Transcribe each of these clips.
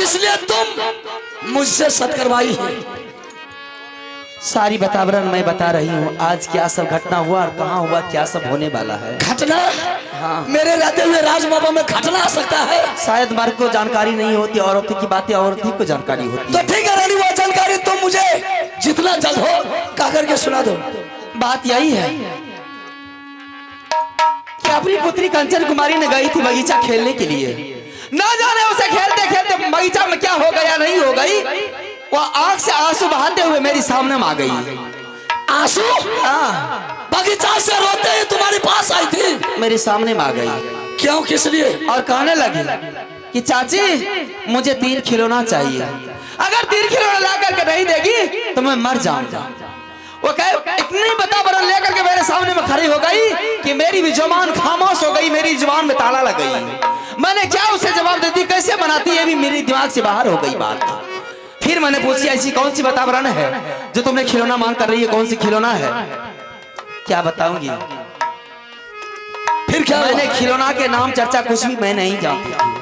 इसलिए तुम मुझसे सत करवाई है। सारी वातावरण मैं बता रही हूँ, आज क्या सब घटना हुआ और कहाँ हुआ, क्या सब होने वाला है। घटना? हाँ। मेरे रहते हुए राजबाबा में घटना आ सकता है? शायद मर्द को जानकारी नहीं होती, औरतों की बातें औरत ही को जानकारी होती तो है। ठीक है रानी, वो जानकारी तुम मुझे जितना जल्द हो कह करके सुना दो। बात यही है कि अपनी पुत्री कंचन कुमारी ने गई थी बगीचा खेलने के लिए। ना जाने उसे खेलते खेलते बगीचा में क्या हो गया नहीं हो गई, वो आंख से आंसू बहाते हुए मेरी सामने आ गई। आंसू? हाँ, बगीचा से रोते ही तुम्हारे पास आई थी? मेरे सामने आ गई। क्यों, किस लिए? और कहने लगी कि चाची मुझे 3 खिलौना चाहिए, अगर 3 खिलौना ला करके नहीं देगी तो मैं मर जाऊंगा। वो कहे इतनी वातावरण लेकर के मेरे सामने में खड़ी हो गई कि मेरी भी जुबान खामोश हो गई, मेरी जुबान में ताला लग गई। मैंने क्या उसे जवाब देती, कैसे बनाती, ये भी मेरी दिमाग से बाहर हो गई बात। फिर मैंने पूछी ऐसी कौन सी वातावरण है जो तुमने खिलौना मांग कर रही है, कौन सी खिलौना है? क्या बताऊंगी? फिर क्या? मैंने खिलौना के नाम चर्चा कुछ भी मैं नहीं जानती थी।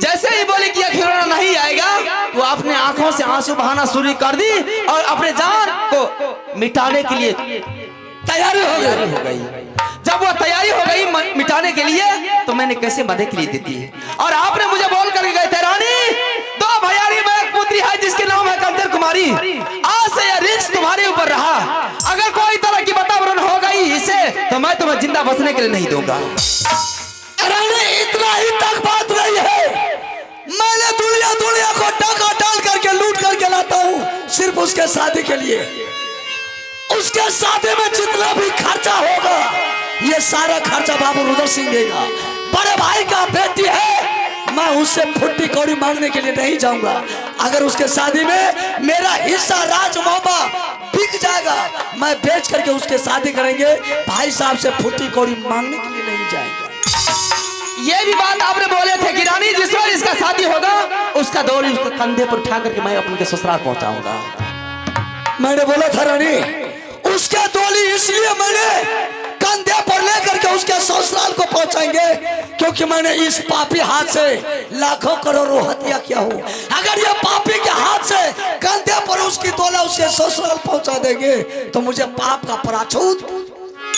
जैसे ही बोली कि यह खिलौना नहीं आएगा, वो अपने आंखों से आंसू बहाना शुरू कर दी और अपने जान को मिटाने के लिए तैयारी हो गई। जब वो तैयारी हो गई मिटाने के लिए, तो मैंने कैसे मदद के लिए देती है। और आपने मुझे बोल करके गए थे, रानी 2 भैयारी में एक पुत्री है जिसके नाम है कंचन कुमारी, आज से यह रिस्क तुम्हारे ऊपर रहा। अगर कोई तरह की वातावरण हो गई इसे, तो मैं तुम्हें जिंदा बचने के लिए नहीं दूंगा। रानी इतना ही तक बात नहीं है, मैंने दुनिया को टाका डाल करके लूट करके लाता हूँ सिर्फ उसके शादी के लिए। उसके शादी में जितना भी खर्चा होगा, ये सारा खर्चा बाबू रुद्र सिंह देगा। बड़े भाई का बेटी है, मैं उससे फुट्टी कौड़ी मांगने के लिए नहीं जाऊंगा। अगर उसके शादी में मेरा हिस्सा राज मोहब्बा बिक जाएगा, मैं बेच करके उसके शादी करेंगे। भाई साहब से फुट्टी कौड़ी मांगने के लिए नहीं जाएंगे। ये भी बात आपने बोले थे कि रानी जिस बार इसका शादी होगा, उसका डोरी उसके कंधे पर उठा करके मैं अपने ससुराल पहुंचाऊंगा। मैंने बोला था रानी, उसके डोली इसलिए मैंने कंधे पर लेकर के उसके ससुराल को पहुंचाएंगे क्योंकि मैंने इस पापी हाथ से लाखों करोड़ों हत्या किया हूं। अगर ये पापी के हाथ से कंधे पर उसकी डोला उसके ससुराल पहुंचा देंगे तो मुझे पाप का प्रायश्चित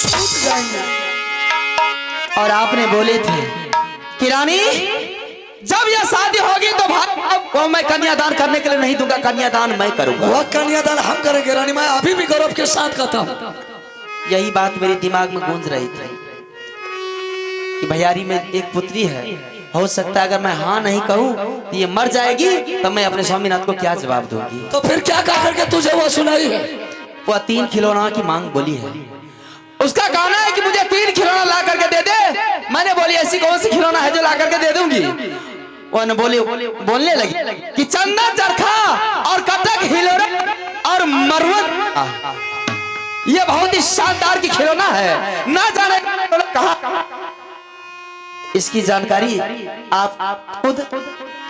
छूट जाएंगे। और आपने बोले थे कि रानी जब यह शादी होगी तो वो मैं कन्यादान करने के लिए नहीं दूंगा, कन्यादान मैं करूंगा। वह कन्यादान हम करेंगे रानी, मैं अभी भी गौरव के साथ कहता हूं। यही बात मेरे दिमाग में गूंज रही थी कि भैयारी में एक पुत्री है, हो सकता है अगर मैं हाँ नहीं कहूँ तो ये मर जाएगी, तो मैं अपने स्वामीनाथ को क्या जवाब दूंगी। तो फिर क्या कह करके तुझे वो सुनाई है? वह 3 खिलौना की मांग बोली है। उसका कहना है कि मुझे 3 खिलौना ला करके दे दे। मैंने बोली ऐसी कौन सी खिलौना है जो ला करके दे दूंगी? वो बोलने लगी कि चंदन चरखा और कटक हिलोरा और मरवत, ये बहुत ही शानदार की खिलौना है, ना जाने कहां। इसकी जानकारी आप खुद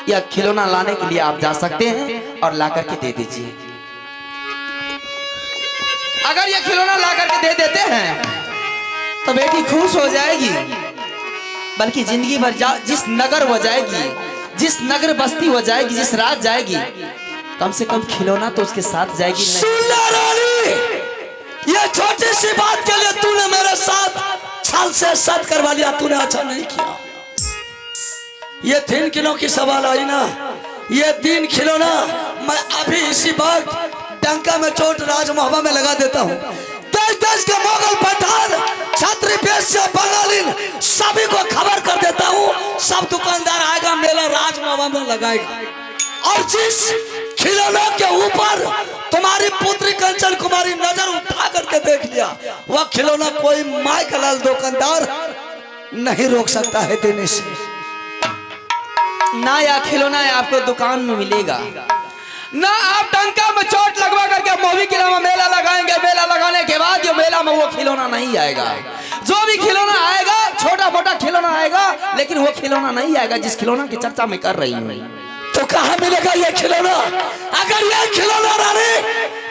या खिलौना लाने के लिए आप जा सकते हैं और ला करके दे दीजिए। अगर ये खिलौना ला करके दे देते हैं तो बेटी खुश हो जाएगी, बल्कि जिंदगी भर जिस नगर हो जाएगी, जिस नगर बस्ती हो जाएगी, जिस रात जाएगी, कम से कम खिलौना तो उसके साथ जाएगी। ये छोटी सी बात के लिए तूने मेरे साथ छल से सत करवा लिया, तूने अच्छा नहीं किया। ये 3 किलो की सवाल आई ना, ये 3 खिलौना मैं अभी इसी वक्त डंका में चोट राज मोहब्बा में लगा देता हूँ। देश के मुगल पठान छत्री से बंगाली सभी को खबर कर देता हूँ। सब दुकानदार आएगा, मेला राज मोहब्बा में लगाएगा। और जिस खिलौनों के ऊपर तुम्हारी पुत्री कंचन कुमारी नजर उठा करके देख लिया, वह खिलौना कोई माय का लाल दुकानदार नहीं रोक सकता है देने से। ना या खिलौना आपको दुकान में मिलेगा, ना आप डंका में चोट लगवा करके मोवी किला में मेला लगाएंगे। मेला लगाने के बाद ये मेला में वो खिलौना नहीं आएगा। जो भी खिलौना आएगा छोटा मोटा खिलौना आएगा, लेकिन वो खिलौना नहीं आएगा जिस खिलौना की चर्चा मैं कर रही हूँ। तो कहाँ मिलेगा ये खिलौना? अगर ये खिलौना रानी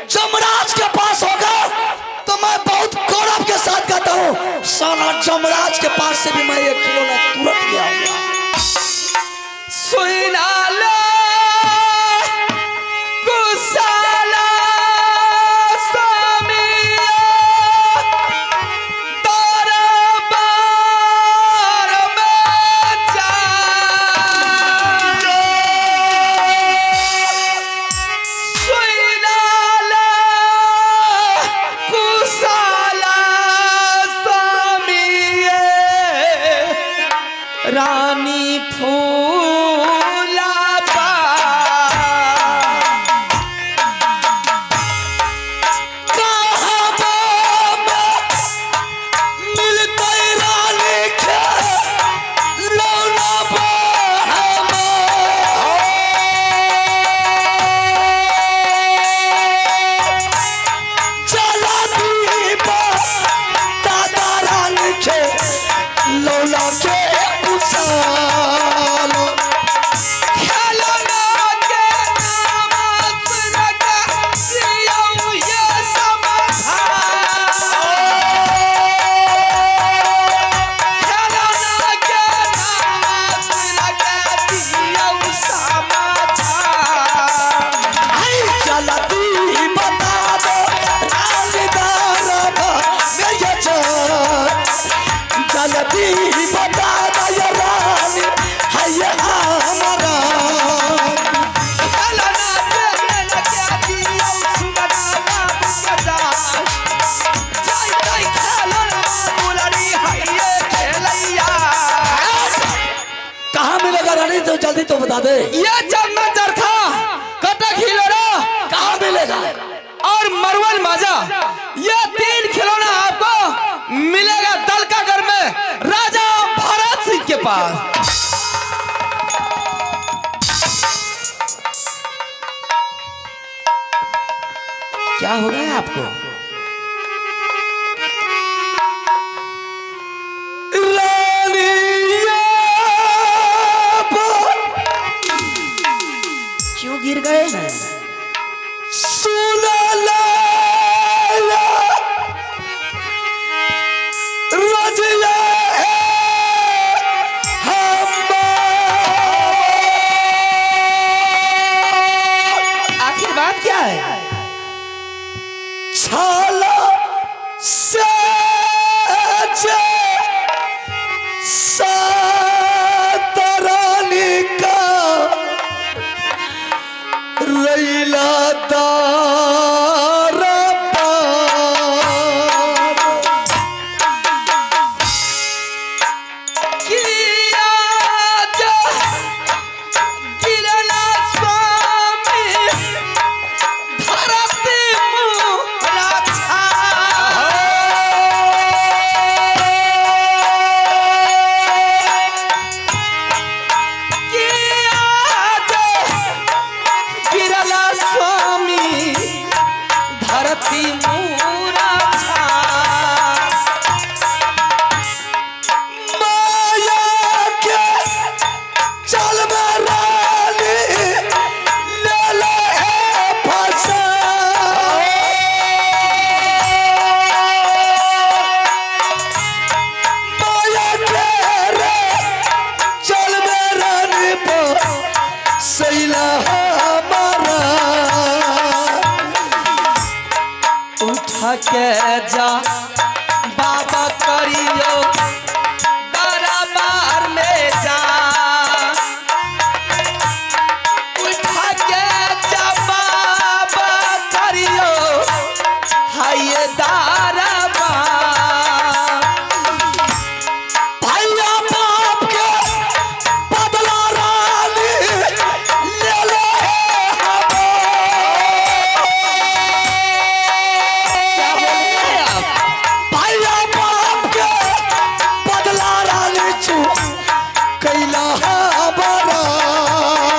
जमराज के पास होगा तो मैं बहुत गौरव के साथ कहता हूँ, साला जमराज के पास से भी मैं ये खिलौना तुरंत ले आऊंगा। सुनाला कुशाला स्वामिया दरबार में जा सुनाला कुशाला स्वामिया रानी फूला लौला के कुशालो तो जल्दी तो बता दे। ये चन्ना चरखा कटक हिलोरा कहाँ मिलेगा और मरवल माजा, ये 3 खिलौना आपको मिलेगा दलकागढ़ में राजा भरत सिंह के पास। क्या हो रहा है आपको? क्यों गिर गए हैं? आखिर बात क्या है? छाला से सातरानी का रैला दारा किया जा गिरला स्वामी धरती मुरा छा किया जा गिरला स्वामी धरती मुरा छा माया के चल मरानी ले ले फसा माया के रे चल मरानी पर सैला हमारा उठा के जा बाबा करियो दरबार में जा उठा के जा बाबा करियो हाय दरबार भैया बाप के बदला रानी ले ले भैया बाप के बदला रानी चू कैला बरास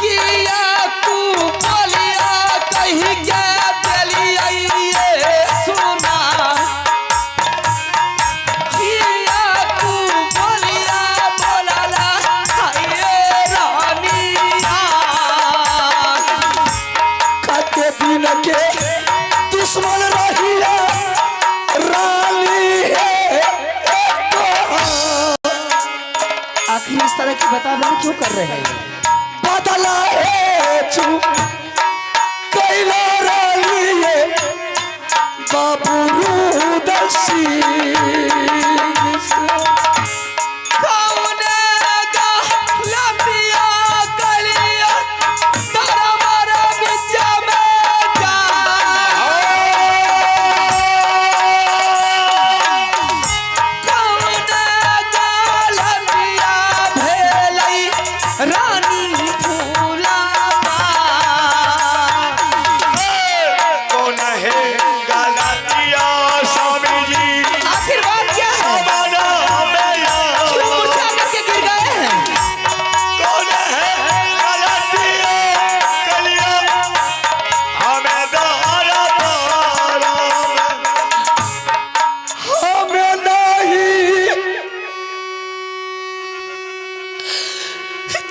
किया तू बोलिया कहीं के दिलिया ये सुना किया तू बोलिया बोलाला हाय रानिया कते दिन के दुश्मन रहिया रानी है आखिर इस तरह की बतावन क्यों कर रहे हैं? बदला है चू कैला रालिए बाबू रूदसी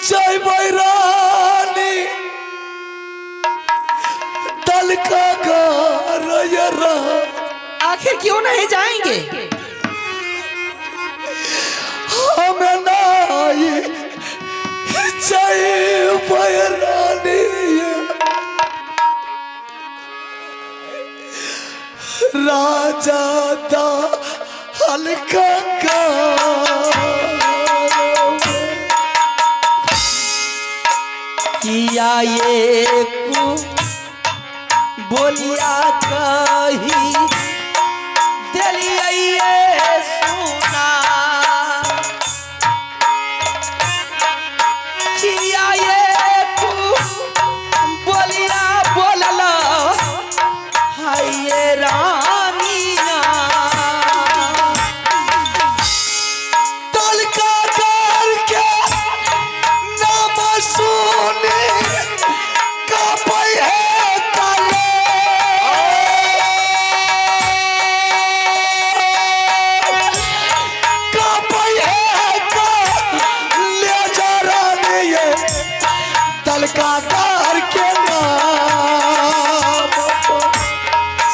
जय बैरानी दल का गारा आखिर क्यों नहीं जाएंगे? हमें नहीं जय बैरानी राजा दा हल्का का किया ये बोलिया कही दिलिए सुना किया ये बोलिया बोलला हाय ये रानिया दल का करके नाम सुने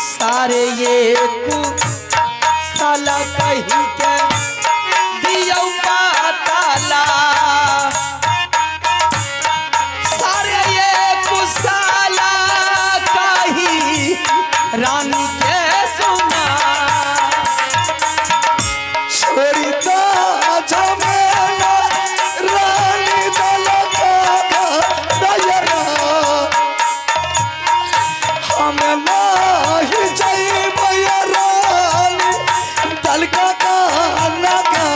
सारे ये साला कही के दिया पाताला सारे ये साला कही रानी के सुना छोड़ी झमेला रानी दल का दयरा हमें नहीं जय बैरानी दल का लगा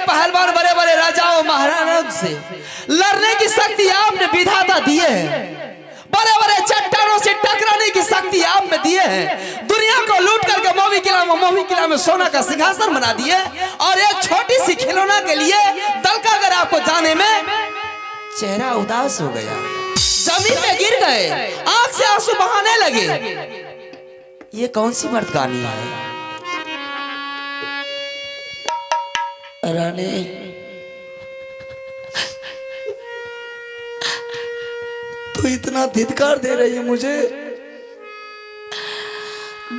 पहलवान बड़े बड़े राजाओं महाराजाओं से लड़ने की शक्ति आपने विधाता दिए हैं बड़े बड़े चट्टानों से टकराने की शक्ति आप में दिए हैं दुनिया को लूट करके मोवी किला में सोना का सिंहासन बना दिए और एक छोटी सी खिलौना के लिए दलकागर आपको जाने में चेहरा उदास हो गया जमीन में गिर गए आंख से आंसू बहाने लगे ये कौन सी मर्द कहानी है रानी तू इतना धिक्कार दे रही है मुझे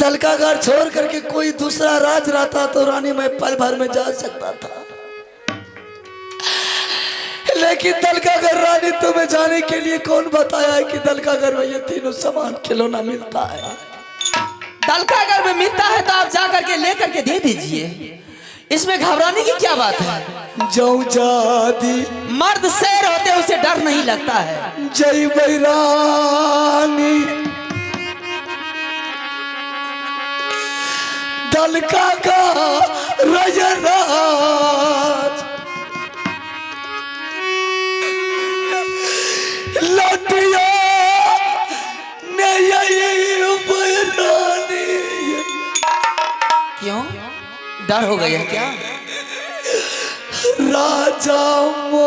दल का घर छोड़ करके कोई दूसरा राज रहता तो रानी मैं पल भर में जा सकता था लेकिन दल का घर रानी तुम्हें जाने के लिए कौन बताया है कि दल का घर में ये तीनों सामान खिलौना मिलता है दल का घर में मिलता है तो आप जाकर के लेकर के दे दीजिए इसमें घबराने की क्या बात है जाऊं जादी मर्द शेर होते उसे डर नहीं लगता है जय बैरानी दल का रजराज लटिया ने यही बैरानी क्यों डर हो गया क्या राजा मो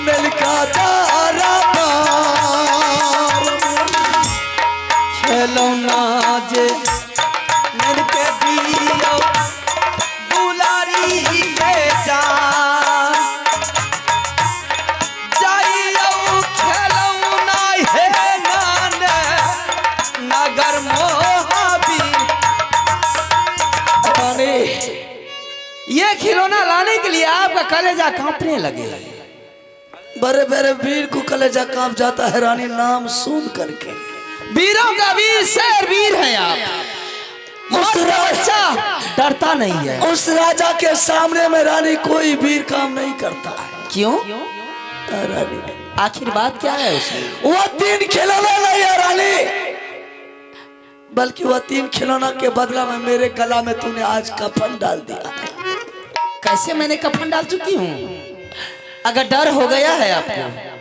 मिलका तारा पार खिलौना जे मिलके दियो दुलारी के जान जाइयो खिलौना है नाने नगर मोहाबी। रानी ये खिलौना लाने के लिए आपका कलेजा कांपने लगे। बड़े बड़े वीर को कलेजा कांप जाता है रानी नाम सुन करके। वीरों का वीर शेर वीर है आप। उस बच्चा डरता नहीं है। उस राजा के सामने में रानी कोई वीर काम नहीं करता है। क्यों? रानी आखिर बात क्या है उसमें? वह 3 खिलौना नहीं है रानी, बल्कि वह 3 खिलौना के बदला में मेरे गला में तूने आज कफन डाल दिया। कैसे मैंने कफन डाल चुकी हूँ? अगर डर हो गया है आपको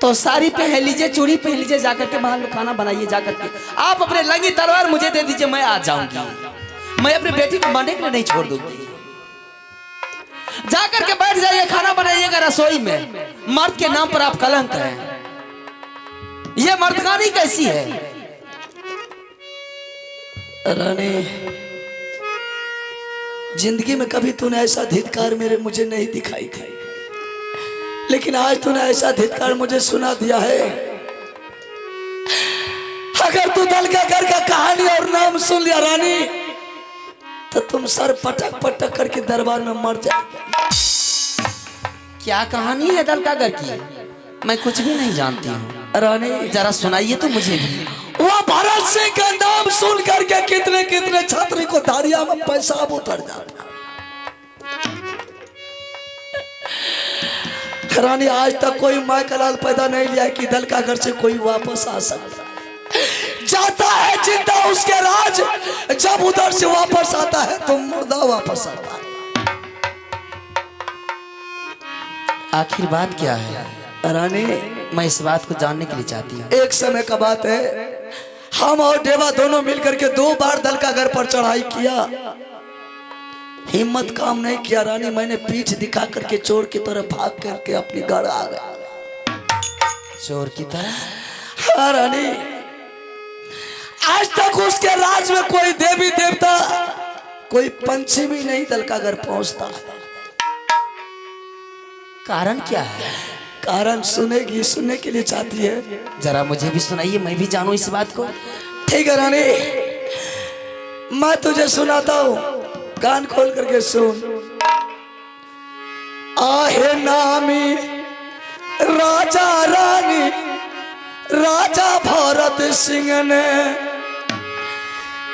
तो साड़ी पहन लीजिए, चूड़ी पहन लीजिए, जाकर के बाहर में खाना बनाइए। जाकर के आप अपने लंगी तलवार मुझे दे दीजिए, मैं आ जाऊंगी। मैं अपनी बेटी को मरने के लिए नहीं छोड़ दूंगी। जाकर के बैठ जाइए, खाना बनाइएगा रसोई में। मर्द के नाम पर आप कलंक हैं। ये मर्दगानी कैसी है? रानी जिंदगी में कभी तूने ऐसा धिक्कार मुझे नहीं दिखाई थी, लेकिन आज तूने ऐसा धिक्कार मुझे सुना दिया है। अगर तू दलगागर का कहानी और नाम सुन लिया रानी, तो तुम सर पटक पटक करके दरबार में मर जाएगा। क्या कहानी है दलगागर की? मैं कुछ भी नहीं जानती हूँ। रानी जरा सुनाइए तो मुझे भी। वह भरत सिंह का नाम सुन करके कितने कितने छात्री को धारिया में पेशाब उतर जाता। रानी आज तक कोई माँ का लाल पैदा नहीं लिया कि दलगागर से कोई वापस आ सकता है। जाता है जिंदा उसके राज, जब उधर से वापस आता है तो मुर्दा वापस आता है। आखिर बात क्या है रानी मैं इस बात को जानने के लिए चाहती हूँ। एक समय का बात है, हम और देवा दोनों मिलकर के 2 बार दलगागर पर चढ़ाई किया, हिम्मत काम नहीं किया रानी। मैंने पीठ दिखा करके चोर की तरह भाग करके अपनी घर आ गया। चोर की तरह? हाँ रानी, आज तक उसके राज में कोई देवी देवता, कोई पंछी भी नहीं दलगागर पहुंचता है। कारण क्या है? कारण सुनेगी, सुनने के लिए चाहती है? जरा मुझे भी सुनाइए, मैं भी जानूं इस बात को। ठीक है रानी, मैं तुझे सुनाता हूँ, कान खोल करके सुन। आहे नामी राजा रानी राजा भरत सिंह ने,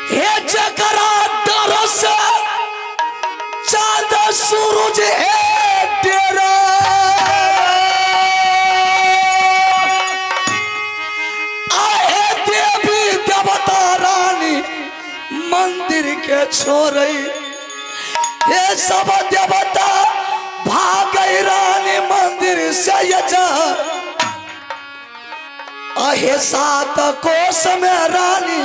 हे जकरा डर से चांद सूरज है तेरा, आहे देवी देवता रानी मंदिर के छोड़े, ये सब देवता भाग रानी मंदिर से जा। आहे 7 कोस में रानी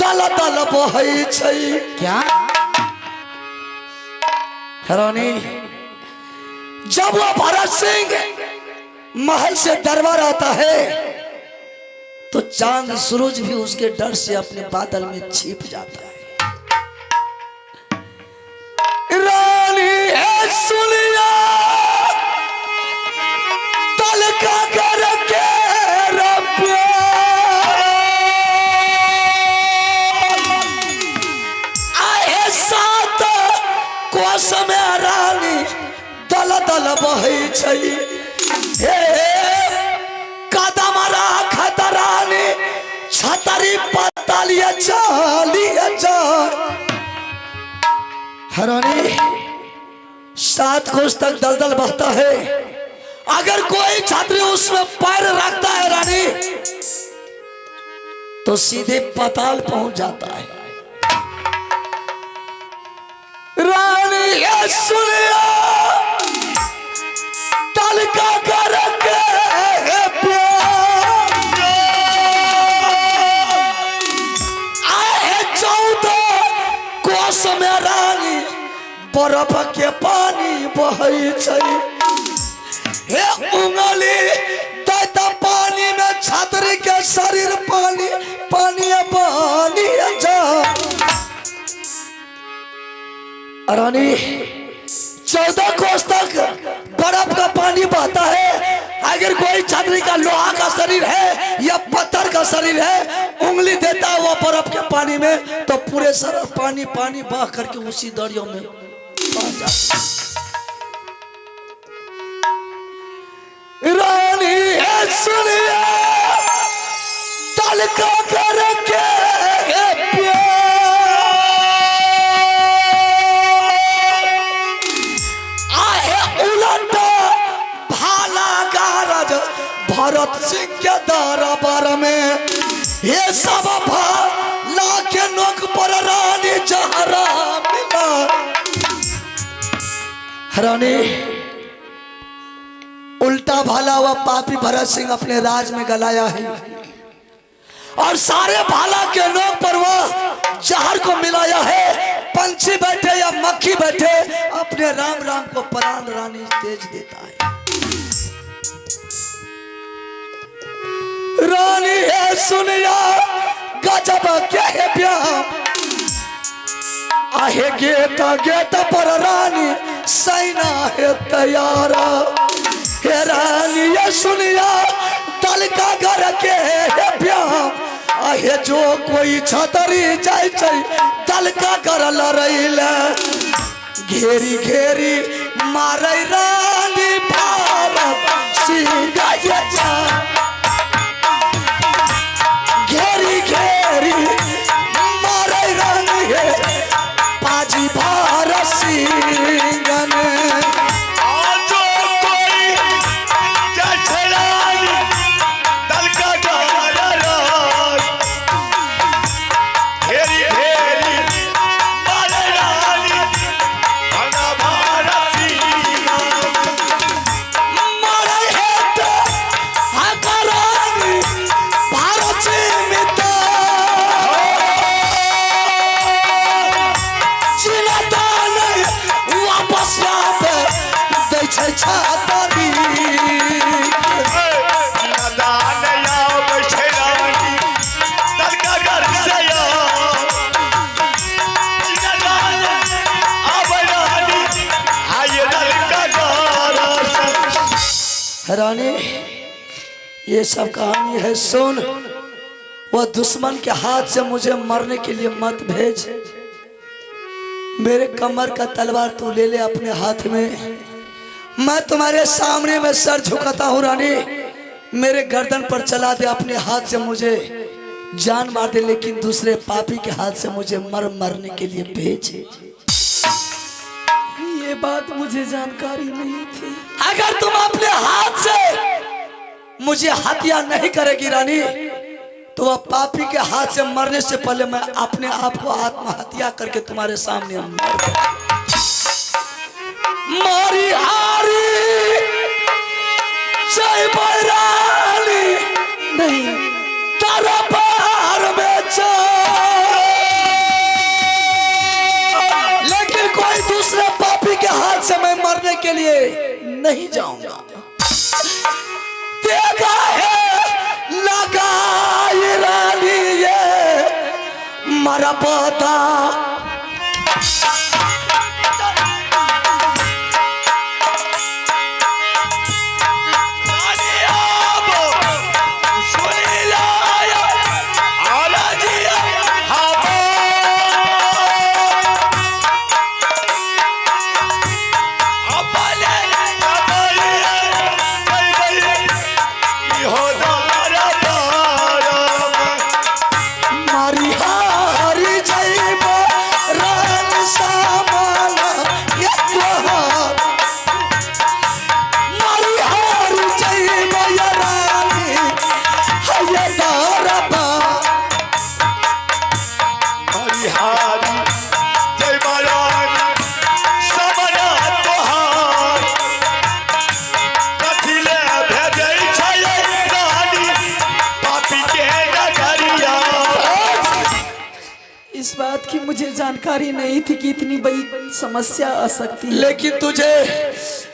दल दल बहै छै। क्या रानी जब वो भरत सिंह महल से दरबार आता है तो चांद सूरज भी उसके डर से अपने बादल में छिप जाता है। रानी है सुनिया दलगागर के रब्बिया, आए 7 कोस में रानी दल दल बहै छै। हे कदम राखत रानी छतरी पतालिया चालिया जा। रानी 7 कोस तक दलदल बहता है, अगर कोई छात्री उसमें पैर रखता है रानी तो सीधे पाताल पहुंच जाता है। रानी ये सुनिया दलगागर के आए 14 कोस में रानी बर्फ के पानी बहै छै हे उंगली दैता पानी में छतरी के शरीर पानी पानी पानी जा रानी 14 कोस तक बर्फ का पानी बहता है। अगर कोई छतरी का लोहा का शरीर है या पत्थर का शरीर है उंगली देता है वो बर्फ के पानी में तो पूरे सारा पानी पानी बह करके उसी दरिया में बह जाता है। रानी है सुनिए तलका करके भरत सिंह के दरबार में ये सब भाला के नोक पर रानी जहरा मिला। रानी उल्टा भाला हुआ पापी भरत सिंह अपने राज में गलाया है और सारे भाला के नोक पर वह जहर को मिलाया है। पंछी बैठे या मक्खी बैठे अपने राम राम को प्राण रानी तेज देता है। रानी है सुनिया गजब के है प्यार आहे गेटा गेटा पर रानी सैना है तैयारा हे रानी है सुनिया दल का घर के है प्यार आहे जो कोई छतरी जाय छै दल का घर लड़ैला घेरी घेरी मारै रानी भारत सिंह जा घेरी घेरी मारे रानी है पाजी भारत सिंह ने आजो कोई जठरानी दल का गारा घेरी घेरी मारे रानी भगा भारत सिंह मारे है तो हकरानी भारत छाती नादान याओ बशरानी दल का घर से नादान आबरानी आये दल का घर। रानी ये सब कहानी है सुन वह दुश्मन के हाथ से मुझे मरने के लिए मत भेज। मेरे कमर का तलवार तू ले ले अपने हाथ में मैं तुम्हारे सामने में सर झुकाता हूँ। रानी मेरे गर्दन पर चला दे अपने हाथ से मुझे जान मार दे लेकिन दूसरे पापी के हाथ से मुझे मरने के लिए भेज। ये बात मुझे जानकारी नहीं थी। अगर तुम अपने हाथ से मुझे हत्या नहीं करेगी रानी तो वह पापी के हाथ से मरने से पहले मैं अपने आप को आत्महत्या करके तुम्हारे सामने मारी हारी जय बैरानी नहीं तारा पार में लेकिन कोई दूसरे पापी के हाथ से मैं मरने के लिए नहीं जाऊंगा। देखा है लगा ये रानी ये मरा पता मारी हारी जय जानकारी नहीं थी कि इतनी बड़ी समस्या आ सकती है। लेकिन तुझे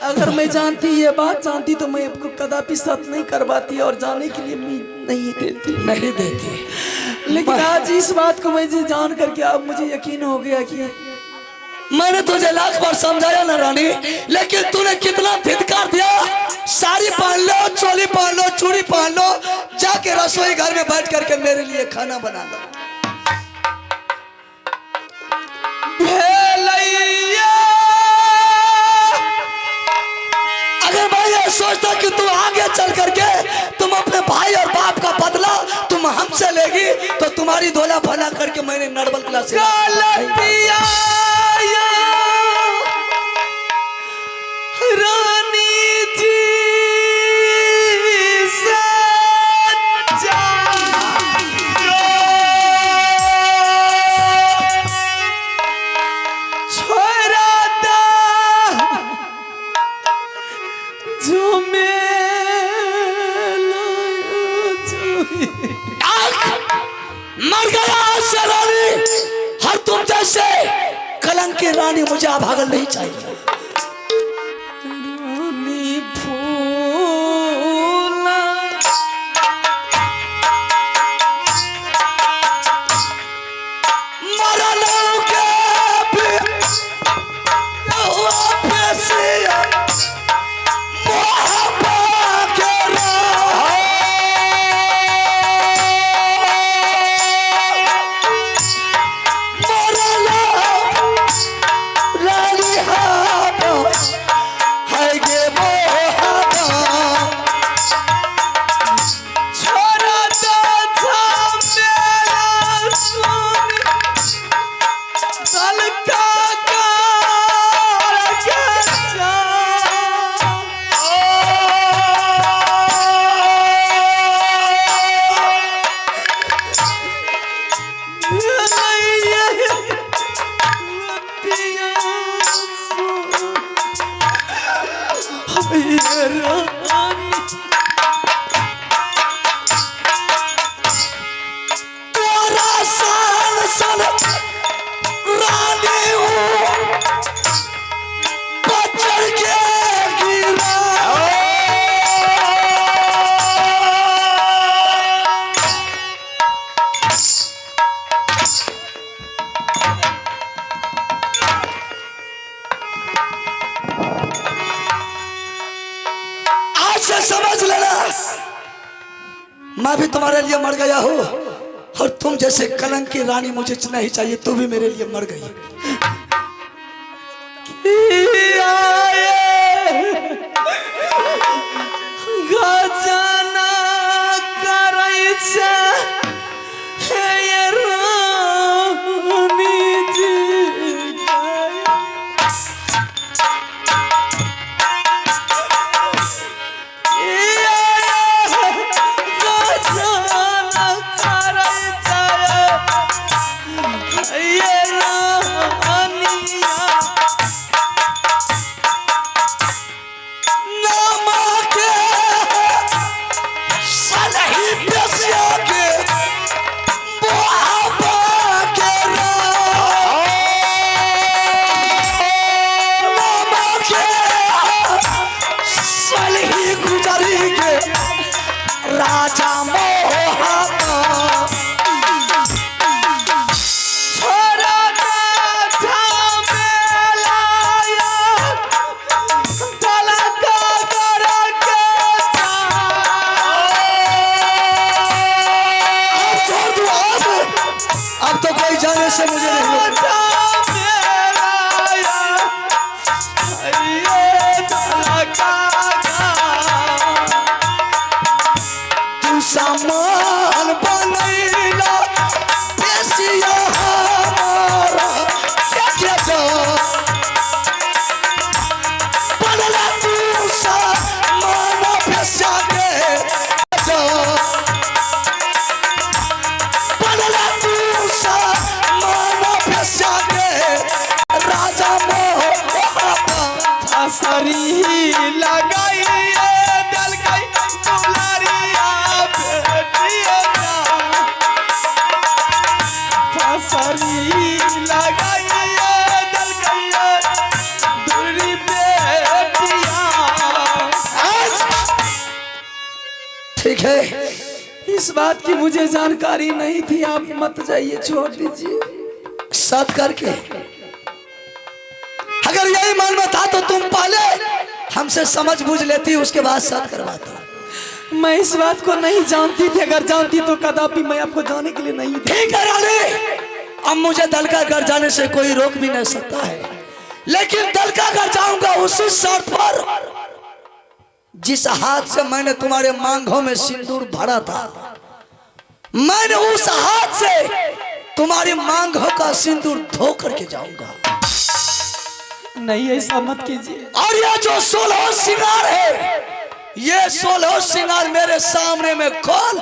अगर मैं जानती, ये बात जानती, तो मैं आपको कदापि साथ नहीं करवाती और जाने के लिए नहीं देती। नहीं देती। लेकिन आज इस बात को मुझे जान करके अब मुझे यकीन हो गया कि मैंने तुझे लाख बार समझाया ना रानी, लेकिन तूने कितना धिक्कार दिया। साड़ी पहन लो, चोली पहन लो, चूड़ी पहन लो, जाके रसोई घर में बैठ करके मेरे लिए खाना बना लो। अगर मैं ये सोचता कि तू आगे चल करके तुम अपने भाई और बाप का बदला तुम हमसे लेगी, तो तुम्हारी धोला फला करके मैंने नर्बल क्लास रानी जी मर गया से रानी। हर तुम जैसे कलंक की रानी मुझे अभागल नहीं चाहिए। रानी फूला मरलों के भी हुआ फैसिया मोहब्बत के समझ लेना, मैं भी तुम्हारे लिए मर गया हूँ और तुम जैसे कलंक की रानी मुझे नहीं चाहिए। तू भी मेरे लिए मर गई। गजना करै छै हे रानी जी राजा अब तो कोई जाने से मुझे नहीं तू सामान बनैला पेशिया हमारा क्या जा बनला तू सामान पेशिया के जा बनला तू सामान पेशिया के राजा मोह सरी लगाई दल गई दुलारिया बेटिया फसरी लगाई ठीक है, इस बात की मुझे जानकारी नहीं थी, आप मत जाइए, छोड़ दीजिए। साथ करके अगर यही मन में था तो तुम पहले हमसे समझ बूझ लेती, उसके बाद साथ करवाता। मैं इस बात को नहीं जानती थी, अगर जानती तो कदापि मैं आपको जाने के लिए नहीं थी। ठीक है रानी, अब मुझे दल का घर जाने से कोई रोक भी नहीं सकता है, लेकिन दल का घर जाऊंगा उसी शर्त पर जिस हाथ से मैंने तुम्हारे मांगों में सिंदूर भरा था, मैंने उस हाथ से तुम्हारी मांगों का सिंदूर धो करके जाऊंगा। नहीं, ऐसा मत कीजिए। और ये जो 16 श्रृंगार है, ये 16 श्रृंगार मेरे सामने में खोल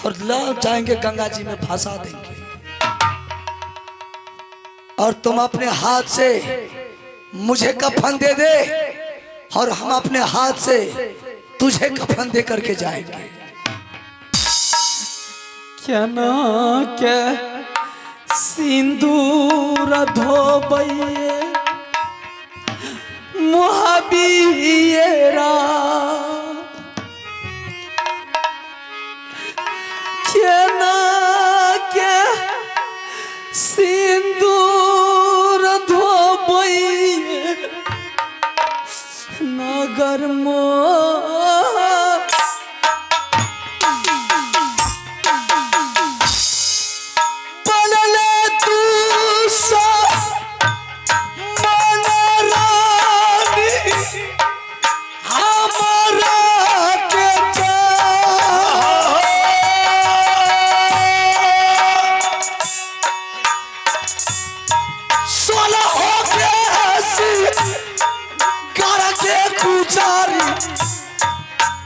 और ले जाएंगे, गंगा जी में फंसा देंगे, और तुम अपने हाथ से मुझे कफन दे दे और हम अपने हाथ से तुझे कफन दे करके जाएंगे। क्या ना क्या सिंदूर धोबइए मुहाबीरा, क्या ना क्या सिंदूर धोबइए नगर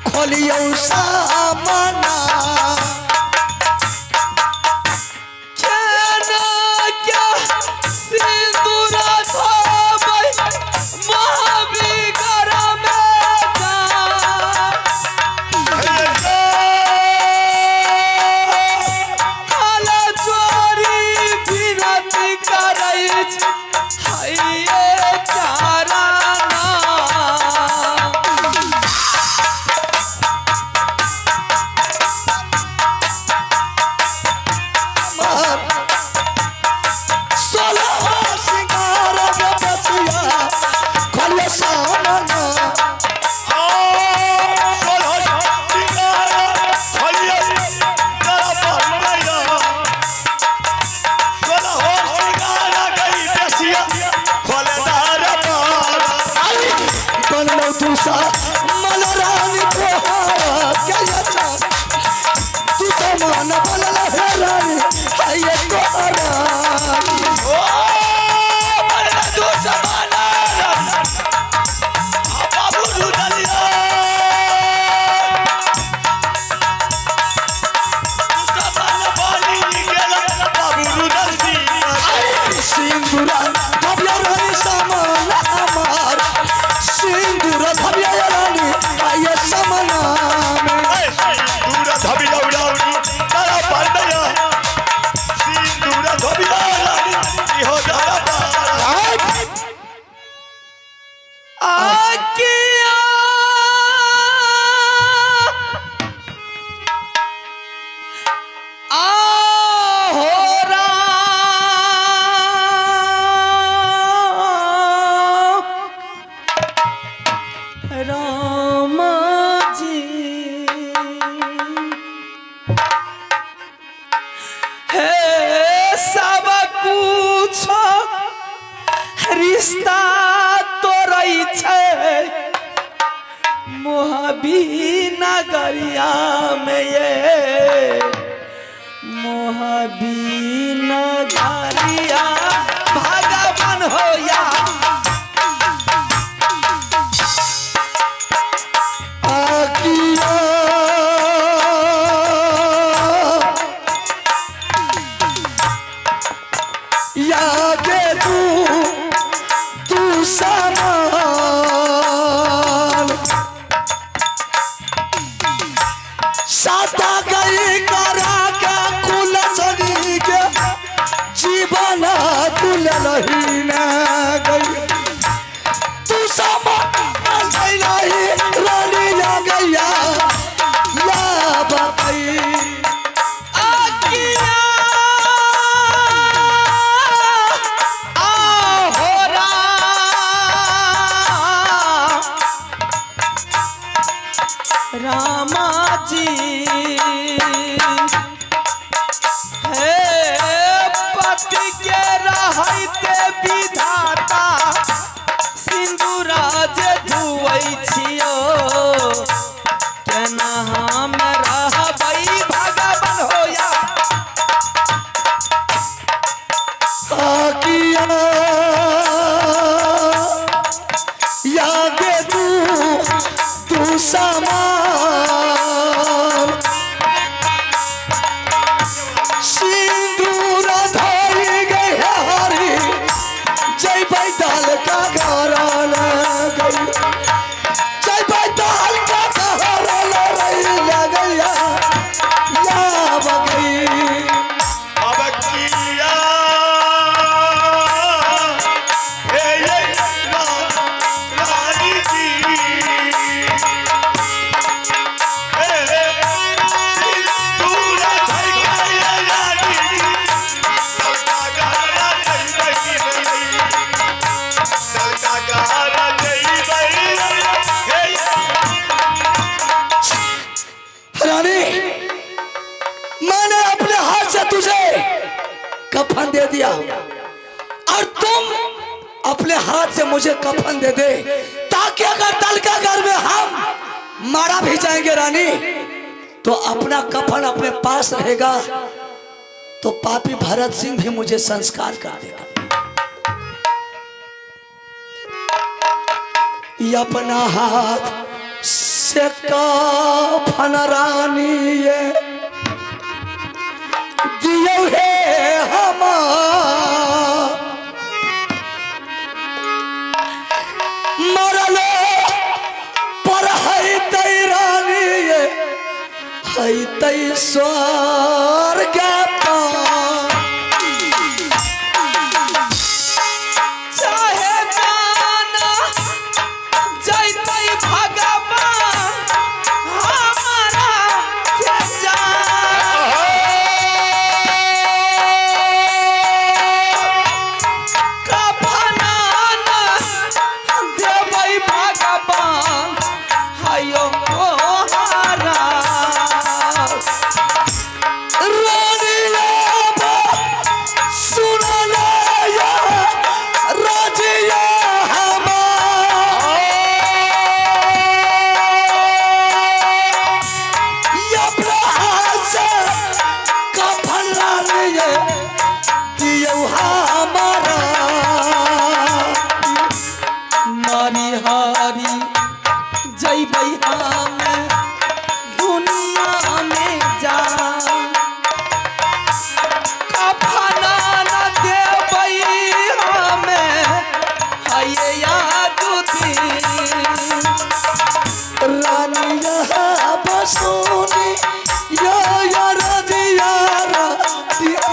खोलियो सामना, क्या ना क्या सिंदूर धोबई महाबीरा में काला चोरी विनती करई हाइये चाराना। रिश्ता तो रही छे मोहबी नगरिया में, ये मोहबी नगरिया भगवान हो या रामा जी हे पति के रहते विधाता सिंदूराज धुवै छियो केना हम रहबै भगवान होया आकिया यागे तू समान सिंदूर धरी गई हरी जय बैताल का घरान गई जय बैताल का घरान गया या बगई अब किया हे रानी जी दूरा धर गया रानी जी सबका गाना नहीं बही सबका गाना नहीं बही रानी मैंने अपने हाथ से तुझे कफन दे दिया और तुम अपने हाथ से मुझे कफन दे दे ताकि अगर दलका घर में हम मारा भी जाएंगे रानी तो अपना कफन अपने पास रहेगा तो पापी भरत सिंह भी मुझे संस्कार कर देगा। ये अपना हाथ से कफन रानी ये दियो है हमार मरलो पर है तै रानी ये है तै स्वर्ग पार चाहे जाना जैतै भगवान हमारा के कफनाना देबै भगवान हायो मोहारा रानी बाबा सुनले या राजिया हमार ये अपना हाथ से कफन रानी ये दियो हमारा नारी हारी जैबै हम दुनिया में जा कफना न देबै हमें हाये याद दिन रानी यहाँ बसोनी या राजिया राजिया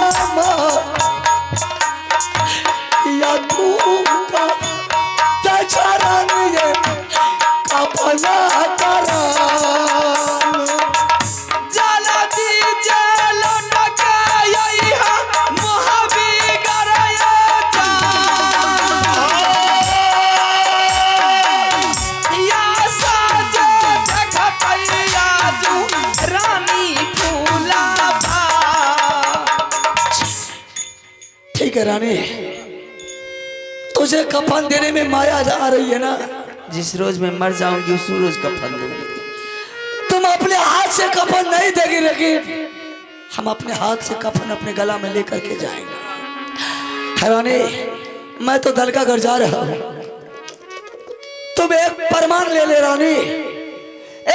या तू का तचरन ये कफना करा जला दी जल टकाया मोहबी गरया जा या साज देखतैया जू रानी फूलाबा ठीक है रानी तुझे कफन देने में माया जा रही है ना जिस रोज मैं मर जाऊंगी उस रोज कफन दूंगी तुम अपने हाथ से कफन नहीं देगी लेकिन हम अपने हाथ से कफन अपने गला में लेकर के जाएंगे। हैरानी मैं तो दलका घर जा रहा हूं तुम एक परमान ले ले रानी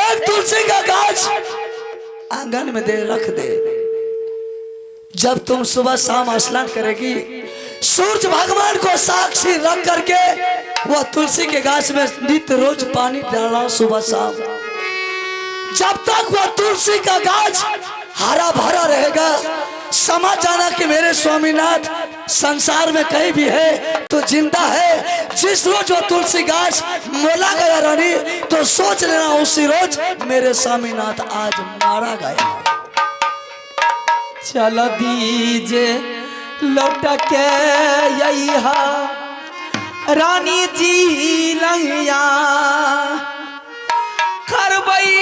एक तुलसी का गाछ आंगन में दे रख दे जब तुम सुबह शाम स्नान करेगी सूरज भगवान को साक्षी रख करके वह तुलसी के गाछ में नित्य रोज पानी डालना सुबह शाम जब तक वह तुलसी का गाछ हरा भरा रहेगा समझ जाना कि मेरे स्वामीनाथ संसार में कहीं भी है तो जिंदा है। जिस रोज वो तुलसी गाछ मोला गया रानी तो सोच लेना उसी रोज मेरे स्वामीनाथ आज मारा गया। चल दीजे लौट के यहा रानी जी लैया करबई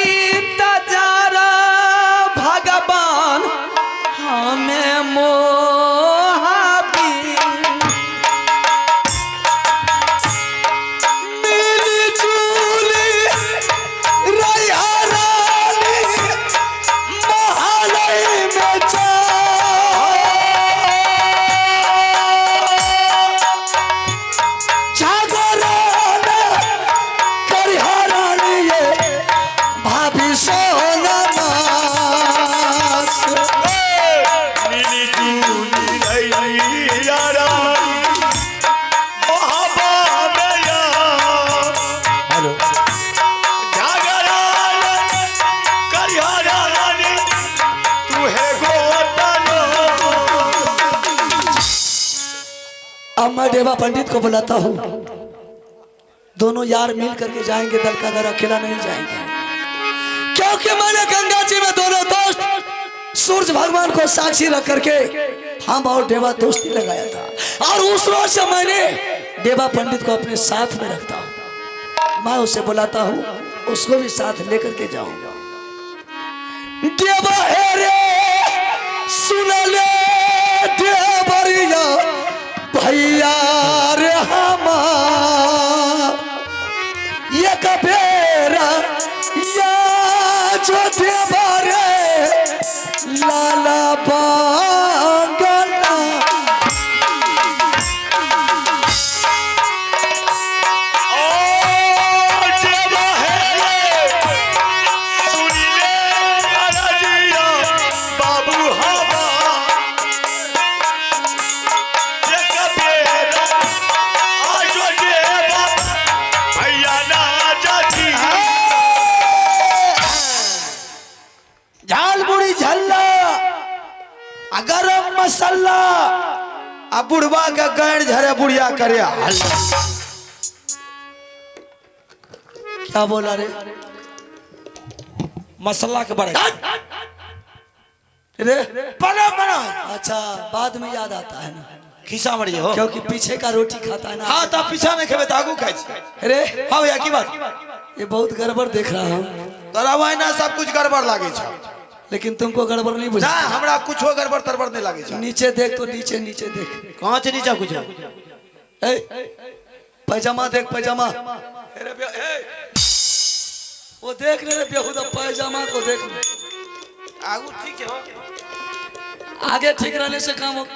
अब मैं देवा पंडित को बुलाता हूँ। दोनों यार मिल करके जाएंगे, दल का घर अकेला नहीं जाएंगे, क्योंकि मैंने गंगा जी में दोनों दोस्त सूरज भगवान को साक्षी रख करके हम और देवा दोस्ती लगाया था, और उस रोज से मैंने देवा पंडित को अपने साथ में रखता हूँ। मैं उसे बुलाता हूँ, उसको भी साथ लेकर के जाऊंगा। देवा है रे सुन ले देवरिया भैया रे हमार, ये कबेरा या जो देवा रे लाला बांगला। झाल बुढ़ी झल्ला गरम मसाला आ बुढ़वा का गैर झरे बुढ़िया करे हल्ला। क्या बोला रे? मसाला के बड़े रे बड़ा बड़ा अच्छा, बाद में याद आता है ना, खिसा मर हो, क्योंकि पीछे का रोटी खाता है ना। हाँ तो पीछा नहीं खेबे तागू खाई रे हाँ भैया की बात ये बहुत गड़बड़ देख रहा हूँ, तोरा वही ना सब कुछ गड़बड़ लागे छे, लेकिन तुमको गड़बड़ नहीं ना बुझा। हमरा कुछ गड़बड़ तरबड़ नहीं लागे छे। नीचे देख तो नीचे नीचे देख, कहाँ से नीचा कुछ ए, पैजामा देख पैजामा। अरे वो देख रहे बेहुदा पैजामा को देख ले। आगू ठीक है आगे ठीक रहने से काम हो।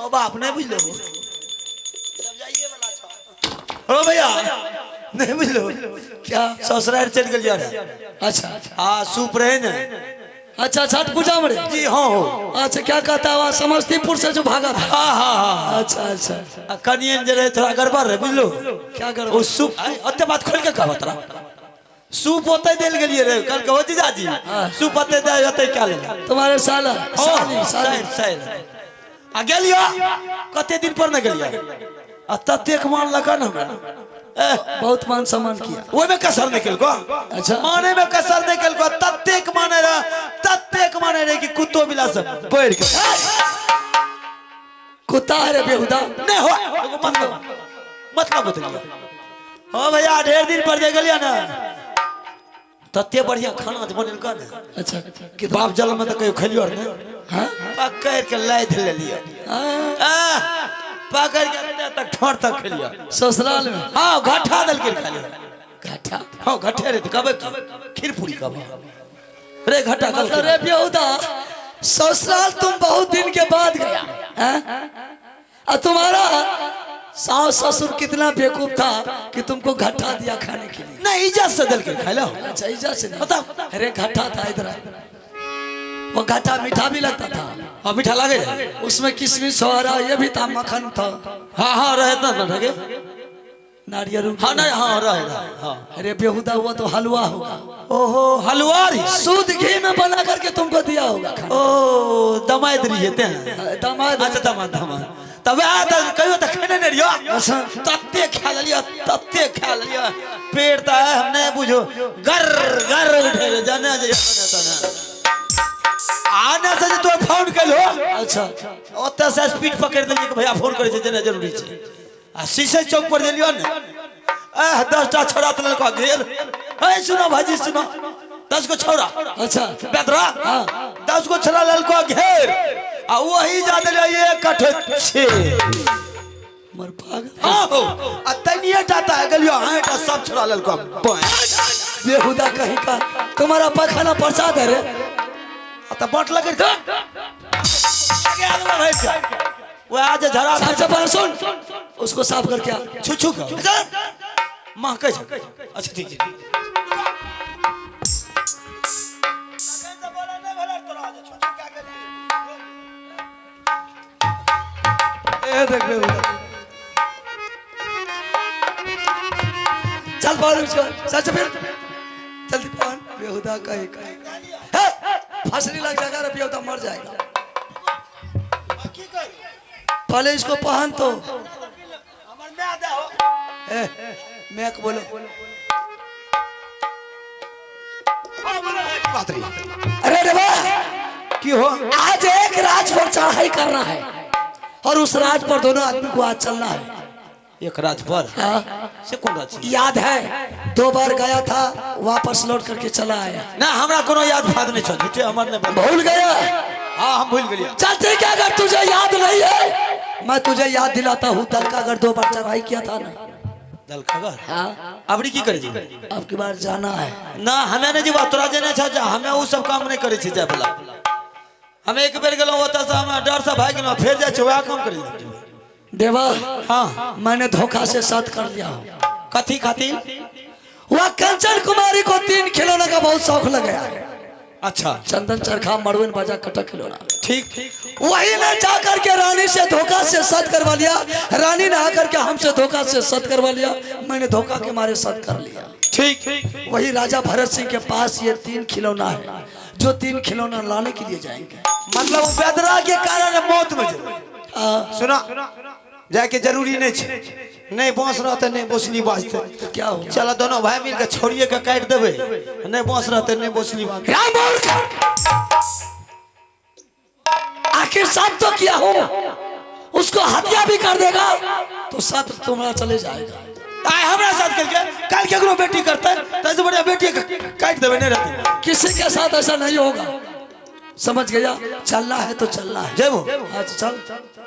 अब आप नहीं बुझ लो ओ भैया नहीं बुझ लो क्या? ससुराल चल गया अच्छा हाँ सूप रहे ना अच्छा, छठ पूजा में रे? जी हाँ हो अच्छा, क्या कहता है समस्तीपुर से जो भागा था? हाँ हाँ हाँ अच्छा अच्छा, कनियन जे रहे थोड़ा गड़बड़ रहे बुझ लो क्या कर वो सूप अत्ते बात खोल के कहा तरा सूप होते दिल गेलिए रे कल के हो जीजाजी सूप होते दे होते क्या ले तुम्हारे साला साली साली साइड आ गेलियो कते दिन पर न गेलियो आ ततेक मान लगा ना बहुत मान सम्मान किया। ओए में कसर निकल को अच्छा माने में कसर निकल को ततेक माने रे कि कुत्तो बिला सब बैठ के कुत्ता है रे बेहुदा। नहीं हो मतलब बतलिए हाँ भैया ढेर दिन पर जे गेलिया ना तते बढ़िया खाना बनल का ना। अच्छा कि बाप जल में तो कहियो खलियो ने हाँ पकड़ के लाद ले लियो पकड़ के तक ठोर तक खलियो ससुराल में। हां घाटा दल के खलियो घाटा हां घाटे रे कब खीर पूरी कब रे घाटा कल मतलब रे बेहुदा ससुराल तुम बहुत दिन के बाद गया हैं? और तुम्हारा सास ससुर कितना बेवकूफ था कि तुमको घाटा दिया खाने के लिए। नहीं इज्जत से दल के खा लो अच्छा इज्जत से नहीं। बताओ अरे घाटा था इधर, वो घाटा मीठा भी लगता था, हां मीठा लागे उसमें किशमिश और ये भी था, मक्खन था, हां हां रहता ना लगे नारियल। हां नहीं हां रहे हां अरे बेहुदा वो तो हलवा होगा। ओहो हलवारी शुद्ध घी में बना करके तुमको दिया होगा खाना। ओ दमाद रहिए ते दामाद अच्छा दमाद तब कहियो तो खाने नहीं रियो अच्छा तत्ते खा लिया पेट तो है हमने बुझो गर गर उठे जाने आने से तो फोन कर लो अच्छा ओते से स्पीड पकड़ देलिए कि भैया फोन करे जेना जरूरी छे आ शीशे चौक पर देलियो ने 10 टा छोरा त ललका घेर ए सुनो भाजी सुनो 10 को छोरा अच्छा बेदरा हाँ 10 को छोरा ललका घेर आ वही जा देलियो ये कठे छे मर पागल हां आ तनिए टाटा गेलियो हाटा सब छोरा ललका बेहुदा कहीं का तुम्हारा पखाना प्रसाद है रे। त बट लगे आगे आदमी भाई का वो आज झरा सबसे पहले सुन उसको साफ करके आ। छु छु मां कह अच्छा ठीक है ए देख बेहुदा चल बाहर उसको चल फिर जल्दी पहन। बेहुदा कहीं का फसली लग जाएगा रे बेहुदा मर जाएगा। पहले इसको पहन तो मैं बोलो अरे देवा की हो आज एक राज पर चढ़ाई करना है और उस राज पर दोनों आदमी को आज चलना है। एक राज पर हाँ? से कौन राज याद है 2 बार गया था वापस लौट करके चला आया। ना हमरा कोनो याद फाद नहीं छ झूठे हमर ने भूल गया? हां हम भूल गेलिए। चल ठीक है, अगर तुझे याद नहीं है मैं तुझे याद दिलाता हूँ। दल का अगर 2 बार चढ़ाई किया था ना दल खबर हाँ अबड़ी की करे जी अब की बार जाना है ना हमें ने जी बात तोरा जेने छ हमें वो सब काम नहीं करे छी जाय वाला। हम एक बेर गेलो ओता से हम डर से भाग गेलो फिर जाय छ वह काम करे देवा। हाँ मैंने धोखा से साथ कर लिया। कथी खातिर वह कंचन कुमारी को 3 खिलौने का बहुत शौक लग गया है। अच्छा चंदन चरखा मड़वन बाजा कटक खिलौना ठीक वही ने जा करके रानी से धोखा से सत करवा लिया। रानी ने आकर के हमसे धोखा से सत करवा लिया। मैंने धोखा के मारे सत कर लिया। ठीक वही राजा भरत सिंह के पास ये 3 खिलौना है जो 3 खिलौना लाने के लिए जाएंगे। मतलब वो बेदरा के कारण मौत में जो हाँ, सुना जाके जरूरी नहीं छे नहीं बांस रहते नहीं बोसली बाजते तो क्या हो चलो दोनों भाई मिलकर छोड़िए के काट देवे नहीं बांस रहते नहीं बोसली बाजते आखिर साथ तो किया हो उसको हत्या भी कर देगा तो साथ तुम्हारा चले जाएगा। आए हमरा साथ करके कल केकरो बेटी करते तैसे बढ़िया बेटी के काट देवे नहीं रहते किसी के साथ ऐसा नहीं होगा। समझ गया? चलना है तो चलना है। जेबो आज चल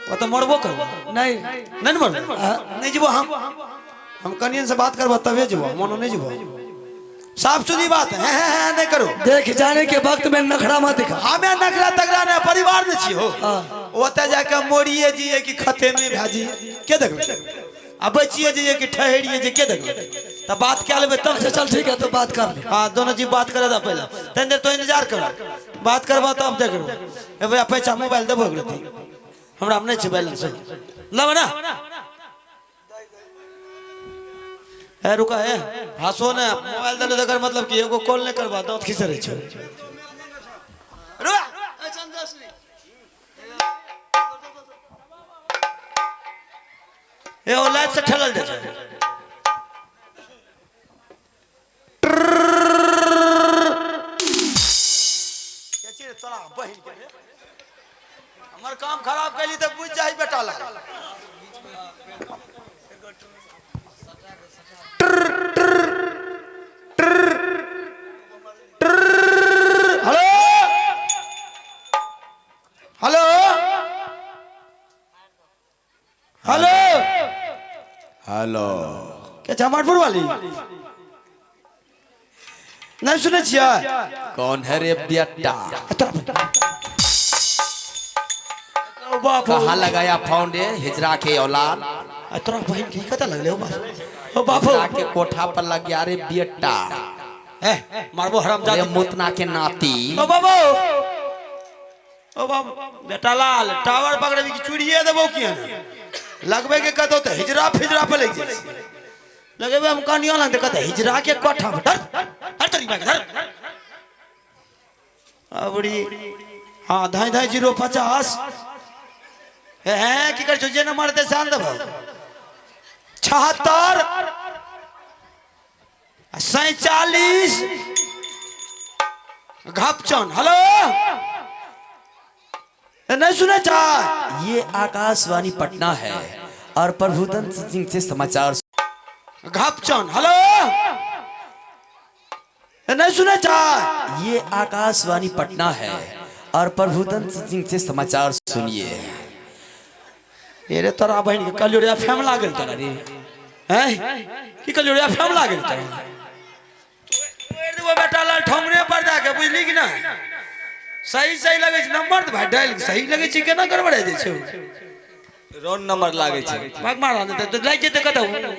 वो तो मरबो करबो नहीं नहीं मरबो नहीं जीबो हम कनियन से बात करबो तबे जीबो मनो नहीं जीबो साफ सुथरी बात है नहीं करो। देख जाने के वक्त में नखरा मत दिखा। हमें नखरा तगड़ा ने परिवार ने छी हो हाँ। ओते जाके मोरिए जी कि खते में भाजी के देखबे अब बचिए जी कि ठहरिए जी के देखबे त बात क्या लेबे तब अच्छा चल ठीक है तो बात कर ले। हां दोनों जी बात करे दा पहले तन देर तो इंतजार कर बात करबा तब देखबो ए भाई पैसा मोबाइल देबो गलती हमरा हम नहीं छ बैलेंस लब ना है रुका है हंसो ने मोबाइल दे देकर मतलब कि एगो कॉल नहीं करबा दांत खिसरे छ रुआ ए ओ लाइट से ठलल दे तोरा बहिन के हमर काम खराब कैली त बुझ जाई बेटा ला हेलो हेलो हेलो हेलो क्या जमालपुर वाली नहीं सुने छिया कौन है रे बेटा बाप कहाँ लगाया फाउंडे हिजरा के औलाद तोरा बहन की कता लगले ओ बाप हिजरा के कोठा पर लग गया रे बेटा ए मारबो हरामजादी मुतना के नाती ओ बाबू ओ बाबू बेटा लाल टावर पकड़े की चूड़िए देबो किया लगबे के कतो त हिजरा फिजरा पे लग जाई लगेबे हम कनिया लग कहते हिजरा के कोठा पर हर तरी में धर अबड़ी हां 2.50 है की कर जे न मारते शान देबो 76 47 घपचन हेलो नहीं सुने चा ये आकाशवाणी पटना है और प्रभुदन सिंह से समाचार घपचन हेलो नहीं सुने चा ये आकाशवाणी पटना है और प्रभुदन सिंह से समाचार सुनिए ये रे तोरा बहन के कलियोड़िया फेम लागल तोरा रे हैं की कलियोड़िया फेम लागल तोरा वो बेटा लाल ठोंगने पर जाके बुझली कि ना सही सही लगे नंबर तो भाई डायल सही लगे छी केना गड़बड़ा जाय छै रोन नंबर लागे छै भाग मारा ने तो लाग जेते कत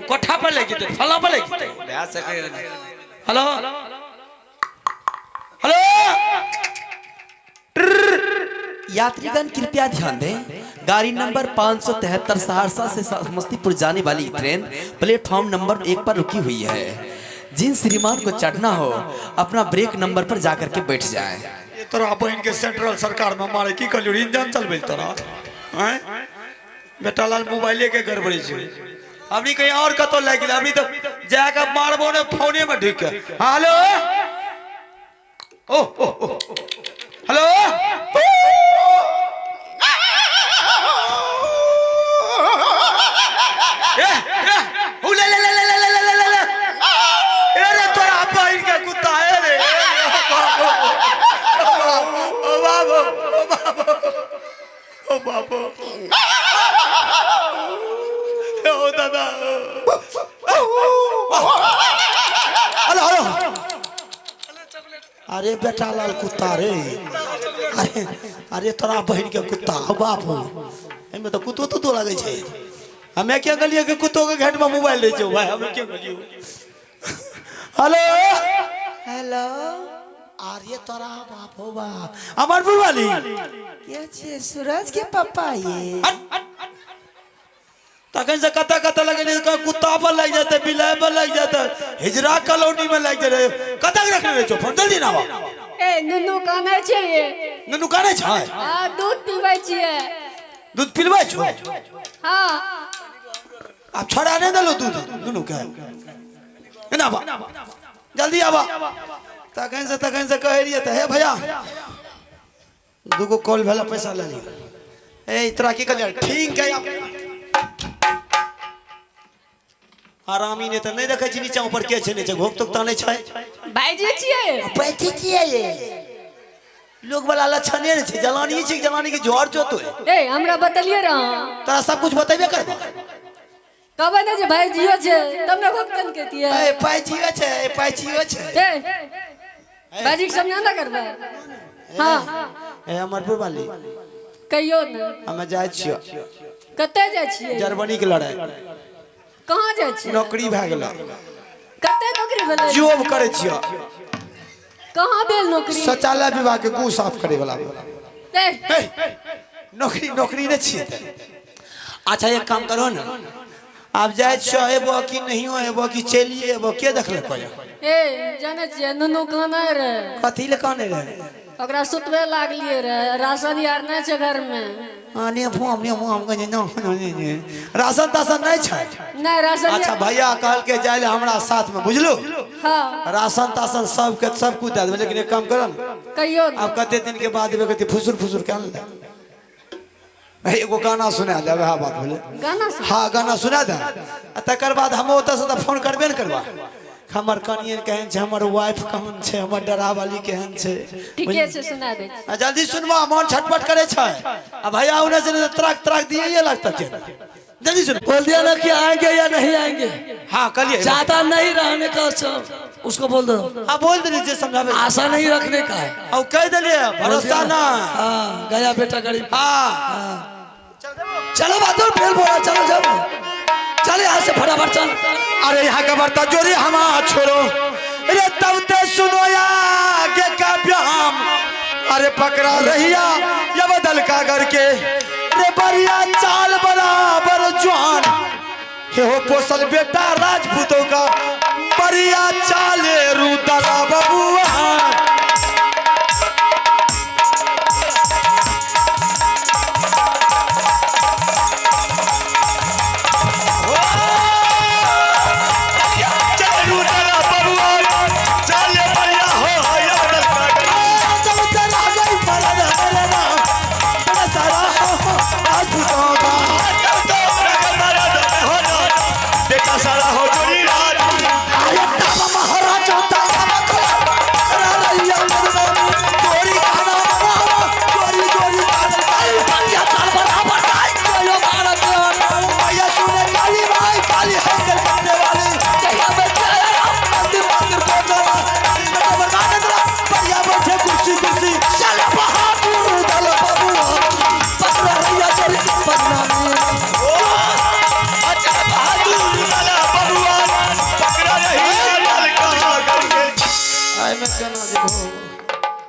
कोठा पर लाग जेते फला पर लाग जेते भै सके हेलो हेलो यात्रीगण कृपया ध्यान दें गाड़ी नंबर 573 सहरसा से समस्तीपुर जाने वाली ट्रेन प्लेटफॉर्म नंबर 1 पर रुकी हुई है। जिन श्रीमान को चढ़ना हो अपना ब्रेक नंबर पर जाकर के बैठ जाएं। ये तोरा बहन के सेंट्रल सरकार में मारे की कलियोड़ी इंजन चलबे तोरा हैं बेटा लाल मोबाइले के गड़बड़ी छै अभी कहीं और कतो लग गया अभी तो जाकर मारबो ने फोने में ढुक के हेलो ओ हेलो ले ले ले ले ले ले ले ले अरे तोरा बहन के कुत्ता है रे ओ बाबू ओ बाबू ओ बाबू ओ दादा हेलो हेलो अरे बेटा लाल कुत्ता रे अरे अरे तोरा बहन के कुत्ता बाप हो एमे तो कुत्तो तो लगे छे हमें क्या गलिए के कुत्तों के घेट में मोबाइल ले जाओ भाई हमें क्या गलियो हेलो हेलो आर्य तोरा बाप हो बाप हमार बुवाली क्या छे सूरज के पापा ये तकन से कता कता लगे का कुत्ता पर लग जाते बिलाई पर लग जाता हिजरा कॉलोनी में लग जाते कता रखने रे फोन जल्दी ना आवा ए नुनु काने छिए ननु काने छै हां दूध पीबै छिए दूध पिलबै छो हां आप छोड़ा नहीं दलो दूध नुनु का ना आवा जल्दी आवा तकन से कह रही है हे भैया दुगो कॉल भेला पैसा ले ली ए तोरा की कहलिया ठीक है आरामी ने तो नहीं देखे छी नीचा ऊपर के छै नीचे घोक तक ताने छै भाईजी छिए पैथी किए ये लोग वाला लक्षणे रे छै जलानी छै जलानी के जोर जोतो है ए हमरा बतलिए रहा तोरा सब कुछ बतेबे करबा कहबै ने जे भाईजियो छै तब ने भक्तन कहतिए ए पैचियो छै ए भाईजी के समझा ना करबै हां ए अमरपुर वाली कहियो ने हम जाय छियो कते जाय छिए जर्मनी के लड़ाई कहां जाय छिए नौकरी भ गेल कते नौकरी भेलै जॉब करे छियो कहां भेल नौकरी शौचालय विभाग के गु साफ करे वाला ए नौकरी नहीं छिए अच्छा एक काम करो ना आप जाए छियो एबो कि नहीं एबो कि चलिए एबो के देखले कोय ए जाने छिए नुनु काने रे कथी ले काने रे ओकरा सुतबे लागलिए रे राशन यार नहीं छै घर में आने फोम कहे न राशन ताशन नहीं छै नहीं राशन अच्छा भैया कहल के जाए हमरा साथ में बुझलो हां राशन ताशन सब के सब कुछ दे देबे लेकिन एक काम करो ना कहियो अब कते दिन के बाद देबे कते फुसुर के ले एगो गाना सुना देबे हा बात बोले गाना सुन हाँ गाना सुना दे तकर बाद हम ओत से फोन करबे न करबा हमर कनियन केहन छै हमर वाइफ केहन छै हमर डरावाली केहन छै ठीके से सुना दे जल्दी सुनवा मन छटपट करे छै आ भैया उन्हें से त्रक दिए ये लगता के जल्दी सुन बोल दिया ना कि आएंगे या नहीं आएंगे हाँ कलिए ज्यादा नहीं रहने का उसको बोल दो हाँ बोल दे जे समझावे आशा नहीं रखने का है और कह दिए भरोसा ना हाँ गया बेटा गरीब हाँ चलो बात फेल बोला चलो जब चले यहाँ से फटाफट चल अरे यहाँ का बर्ता जोरी हम छोड़ो अरे तब ते सुनो या आगे का ब्याम अरे पकड़ा रहिया या बदल का करके रे बढ़िया चाल बराबर जवान हे हो पोसल बेटा राजपूतों का बढ़िया चाले रुदरा बबुआ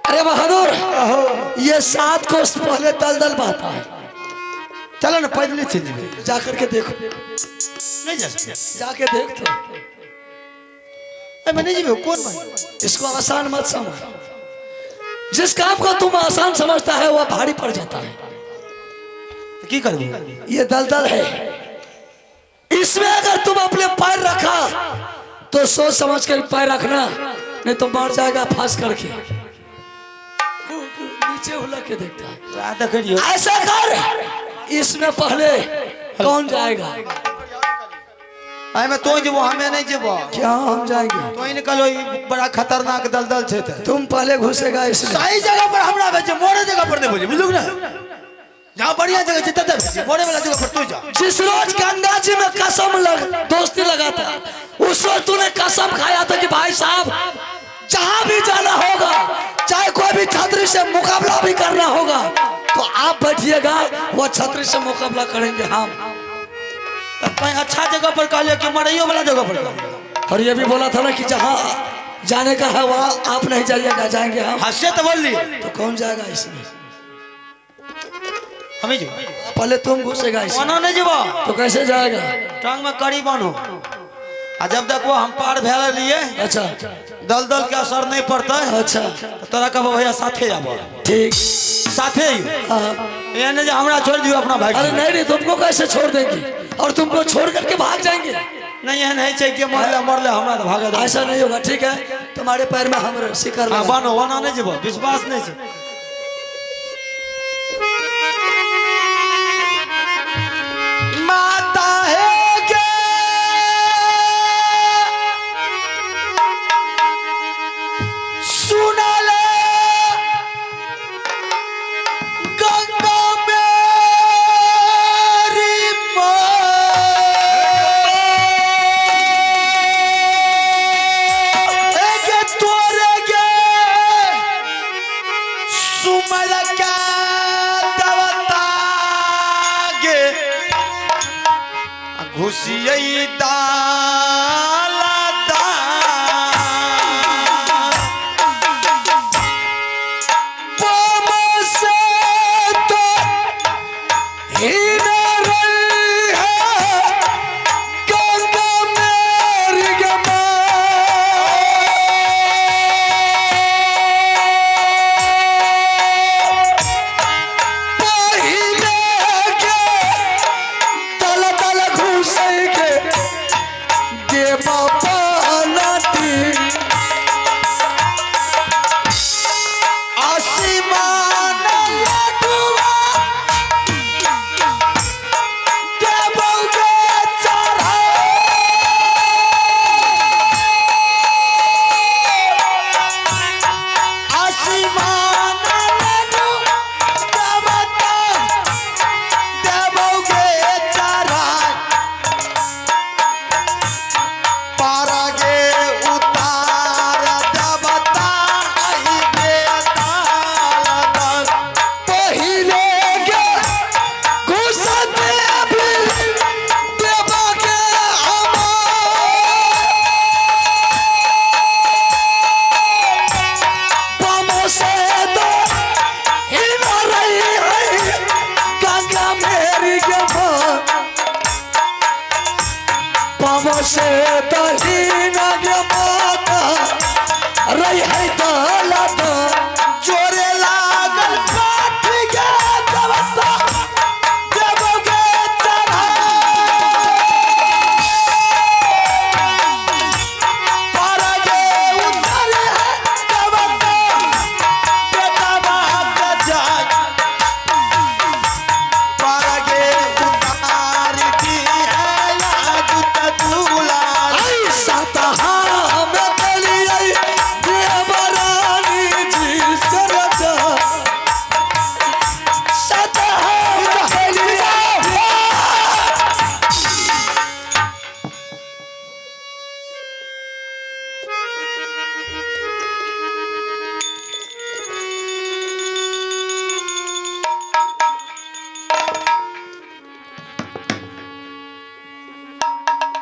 अरे बहादुर ये 7 कोस पहले दलदल बहता है चलो ना पैदल चल जाए जाकर के देखो नहीं जा सकते जाके देख तो मैं नहीं जी कौन भाई इसको आसान मत समझ जिस काम को तुम आसान समझता है वह भारी पड़ जाता है तो की कर ये दलदल है इसमें अगर तुम अपने पैर रखा तो सोच समझ कर पैर रखना, नहीं तो मर जाएगा फंस करके। नीचे उलझ के देखता, ऐसा कर। इसमें पहले कौन जाएगा? आई मैं तो जब हमें नहीं जब क्या हम जाएंगे? तो ही निकलो, बड़ा खतरनाक दलदल छे। तुम पहले घुसेगा इसमें। सही जगह पर हमरा भेजे, मोड़े जगह पर नहीं बोली बुझलू ना। जहाँ बढ़िया जगह जितना तक मोड़े वाला जगह पर तू जा। जिस रोज गंगा जी में कसम दोस्ती लगाता, उस रोज तूने कसम खाया था कि भाई साहब जहां भी जाना होगा, चाहे कोई भी छतरी से मुकाबला भी करना होगा, तो आप बैठिएगा, वो छतरी से मुकाबला करेंगे हम। कहीं अच्छा जगह पर कह लिया कि मरइयो वाला जगह पर। और ये भी बोला था ना कि जहां जाने का है वहां आप नहीं जाइएगा, जाएंगे हम। हंसे तो बोल ली। तो कौन जाएगा इसमें? हमें जो पहले तुम घुसेगा इसमें। वना नहीं जीवा तो कैसे जाएगा? टांग में कड़ी बांधो, आ जब तक वो हम पार भेल लिए अच्छा दलदल के असर नहीं पड़ता है, अच्छा तो तोरा कब भैया साथे जाबो। ठीक, साथे हाँ। ये नहीं जो हमरा छोड़ दियो अपना भाई। अरे नहीं, तुमको कैसे छोड़ देंगे और तुमको छोड़ करके भाग जाएंगे? नहीं है नहीं चाहिए, मरले हमरा तो भागा दे। ऐसा नहीं होगा, ठीक है? तुम्हारे पैर में हम शिकर लगा। बानो वना नहीं जीवो, विश्वास नहीं से। माता है के सुना ले गंगा मेरी सुमल का दवता गे घुसियई दाला दा पम से तो ही न रही है गंगा मेरी गमा। से तहीन माता रही है दौलत जोरे लागल पाठ गे दवता देवोगे चढ़ा पर गे उतर है दवता बेटा बाप जाय पर गे उतार दी है आज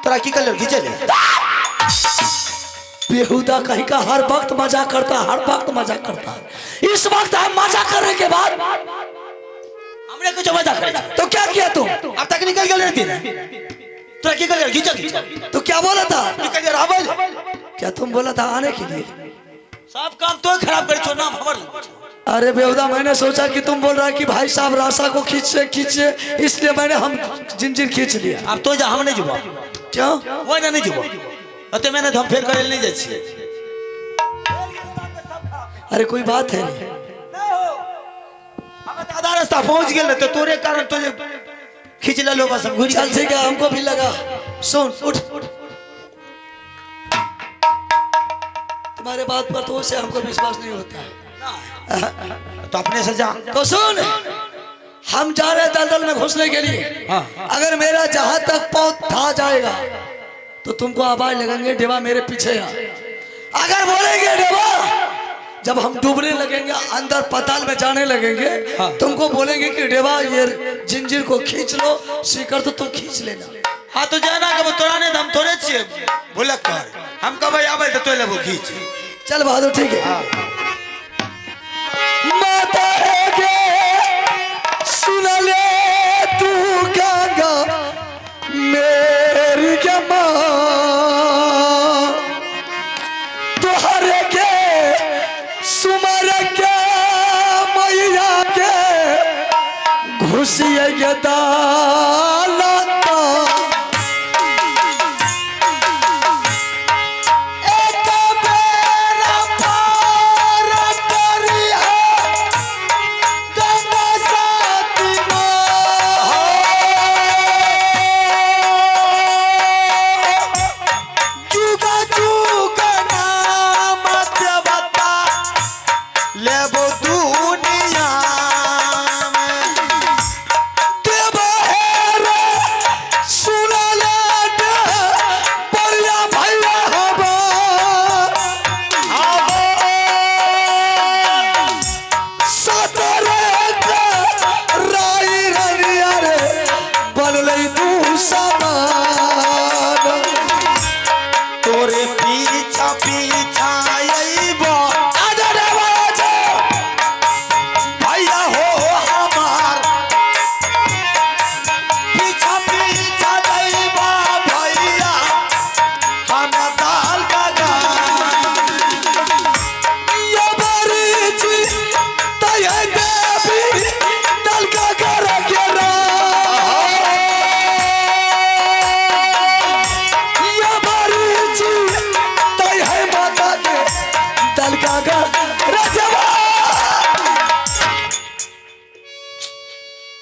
तूला की कलर की चले बेहुदा कहीं का हर वक्त मजा करता, हर वक्त मजा करता। इस वक्त हम मजा करने के बाद हमने कुछ मजा करे तो क्या किया तुम? अब तक निकल गए रहती ना तो की कलर खींचा तो क्या बोला था? निकल गया आवाज क्या तुम बोला था आने के लिए? सब काम तो खराब कर छो नाम हमर अरे बेहुदा, मैंने सोचा कि तुम बोल रहा है कि भाई साहब राशा को खींचे खींचे, इसलिए मैंने हम जिंजीर खींच लिया। अब तो जा हम नहीं जुबा क्यों? वो ना नहीं जुबा अते मैंने हम फेर करे नहीं जाय छियै। अरे कोई बात है? हम तो आधा रास्ता पहुंच गेल तो तोरे कारण तुझे खींच ले लो बस हम घुरी। चल ठीक है, हमको भी लगा। सुन उठ, तुम्हारे बात पर तो से हमको विश्वास नहीं होता है। तो अपने से जा। तो सुन, हम जा रहे दलदल में घुसने के लिए। अगर मेरा जहां तक पहुंच जाएगा तो तुमको आवाज लगेंगे डेवा मेरे पीछे आ। अगर बोलेंगे डेवा, जब हम डूबने लगेंगे अंदर पाताल में जाने लगेंगे, तुमको बोलेंगे कि डेवा ये जिंजीर को खींच लो, सीकर तो तुम खींच लेना। हाँ तो जाना के तोरा ने हम थोड़े छियै भुलक कर हम कहबै आबै तो तोय लेबो खींच। चल बहादुर ठीक है। माता है के सुन ले तू गंगा मेरी जमा, तुहरे के सुमर के मैया के घुसिए दालता।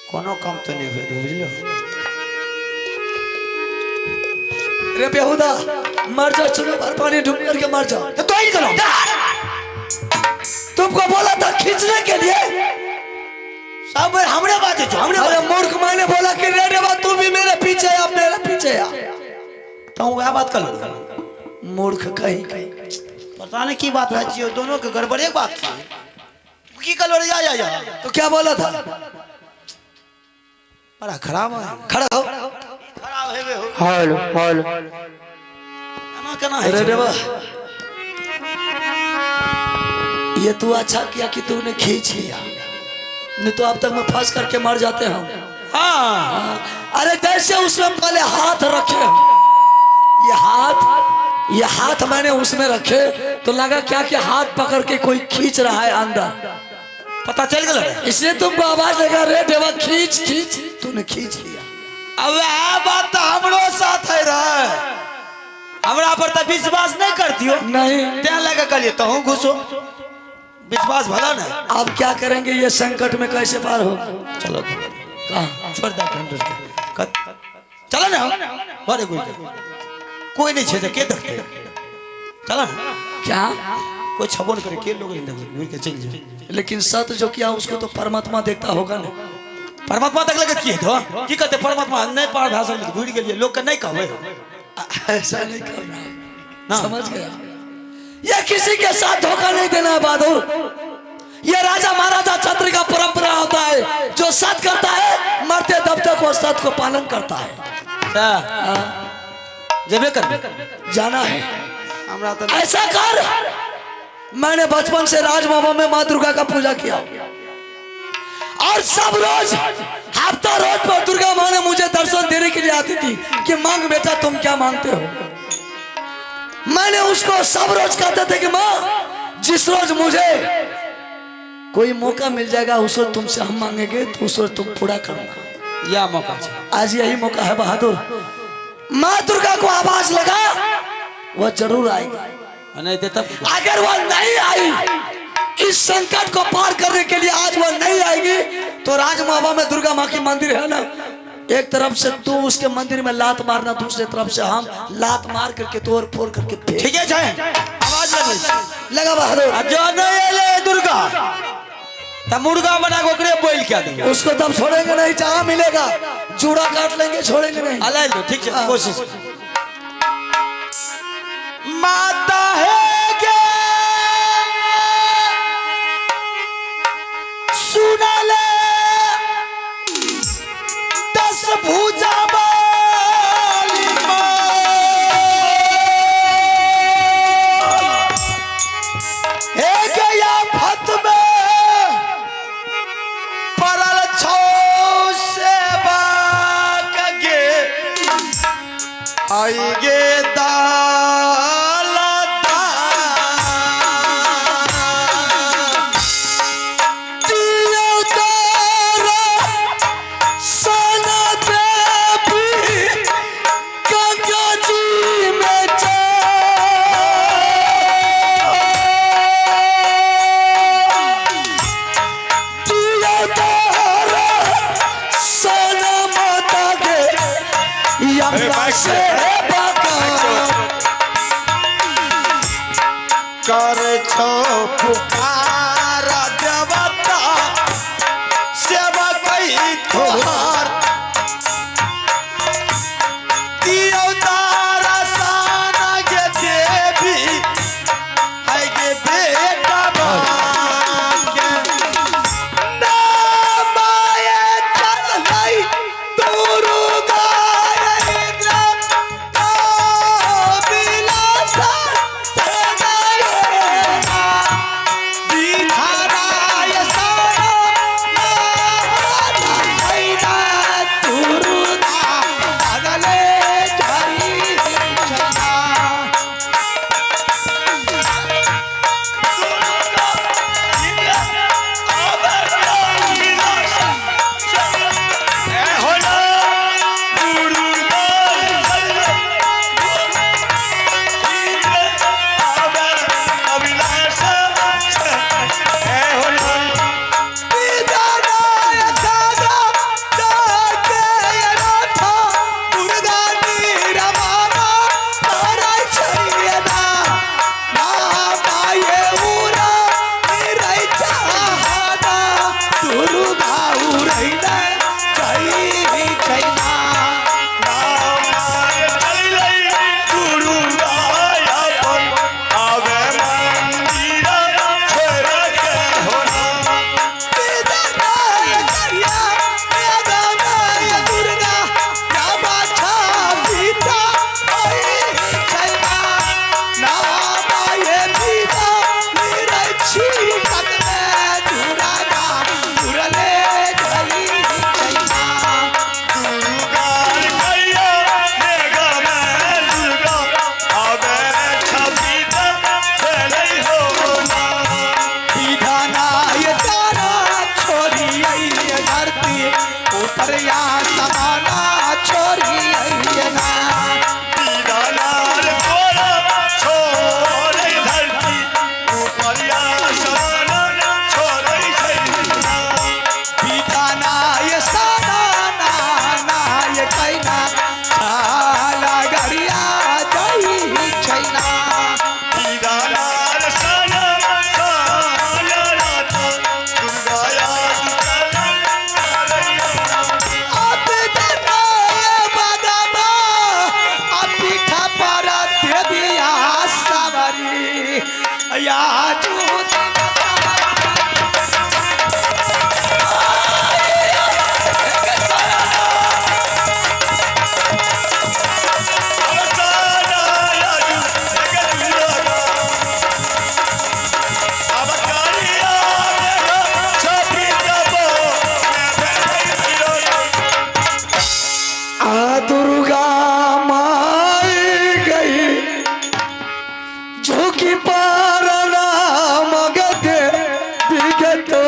कोनो काम तो नहीं हुए बुझलो। रे बेहुदा, मर जा, चुनो भर पानी डूब करके मर जा। तो ही करो। तुमको बोला था खींचने के लिए, सब हमरे बात है हमरे। अरे मूर्ख, मैंने बोला कि रे देवा तू भी मेरे पीछे आ, मेरे पीछे आ। तो वह बात कर लो। मूर्ख कहीं कहीं। पता नहीं की बात है, दोनों के गड़बड़ एक बात की कलो जा। तो क्या बोला था? बड़ा खराब है। खड़ा हो। खराब है वे हो। हेलो हेलो केना अरे है देवा, ये तू अच्छा किया कि तूने खींच लिया, नहीं तो अब तक मैं फंस करके मर जाते हम। हाँ अरे जैसे उसमें पहले हाथ रखे, ये हाथ मैंने उसमें रखे तो लगा क्या कि हाथ पकड़ के कोई खींच रहा है अंदर, पता चल गया, इसलिए तुमको आवाज लगा रे देवा खींच खींच, तूने खींच लिया। अब वह बात तो हमरो साथ है रहे, हमरा पर तो विश्वास नहीं करती हो। नहीं त्या लगा कलिए तो हूँ घुसो, विश्वास भला ना। अब क्या करेंगे, ये संकट में कैसे पार हो? चलो कहाँ छोड़ दे चलो ना, अरे कोई नहीं छे के देखते, चलो ना, क्या कोई छबो न करे के लोग घूर के चल जाए। लेकिन सत्य जो किया उसको तो परमात्मा देखता होगा ना। परमात्मा तक लगे किए तो की कहते परमात्मा नहीं पार भाषा में घूर के लिए लोग का नहीं कहवे। ऐसा नहीं करना है, ना। समझ गया? ये किसी के साथ धोखा नहीं देना है बहादुर। ये राजा महाराजा छत्र का परंपरा होता है, जो सत्य करता है मरते दब तक वो सत्य को पालन करता है। जबे कर जाना है हमरा तो ऐसा कर। मैंने बचपन से राजबाबा में माँ दुर्गा का पूजा किया और सब रोज हफ्ता रोज पर दुर्गा माँ ने मुझे दर्शन देने के लिए आती थी कि मांग बेटा तुम क्या मांगते हो। मैंने उसको सब रोज कहते थे कि माँ जिस रोज मुझे कोई मौका मिल जाएगा उस वक्त तुमसे हम मांगेंगे तो उस वक्त तुम पूरा करना। या मौका छे। आज यही मौका है बहादुर। माँ दुर्गा को आवाज लगा, वह जरूर आएगी। नहीं देता अगर वह नहीं आई, इस संकट को पार करने के लिए आज वह नहीं आएगी, तो राजमावा में दुर्गा माँ की मंदिर है ना, एक तरफ से तू उसके मंदिर में लात मारना, दूसरे तरफ से हम लात मार करके तोड़ फोड़ करके फेंक। ठीक है जाए आवाज लगा बहादुर। जो नहीं ले दुर्गा तब मुर्गा बना के ओकरे बोल क्या देंगे। उसको तब छोड़ेंगे नहीं, जहाँ मिलेगा जूड़ा काट लेंगे, छोड़ेंगे नहीं। अलाय लो ठीक है कोशिश। माता है के सुना ले 10 भुजा वाली माँ। है के या फत में परल छो सेवा कगे आई गे कर छो पुकार देवता सेवा कई तोहार दियो तारा साना के देवी है के बेटा बान के नामाए चल नहीं दुर्गा इंद्र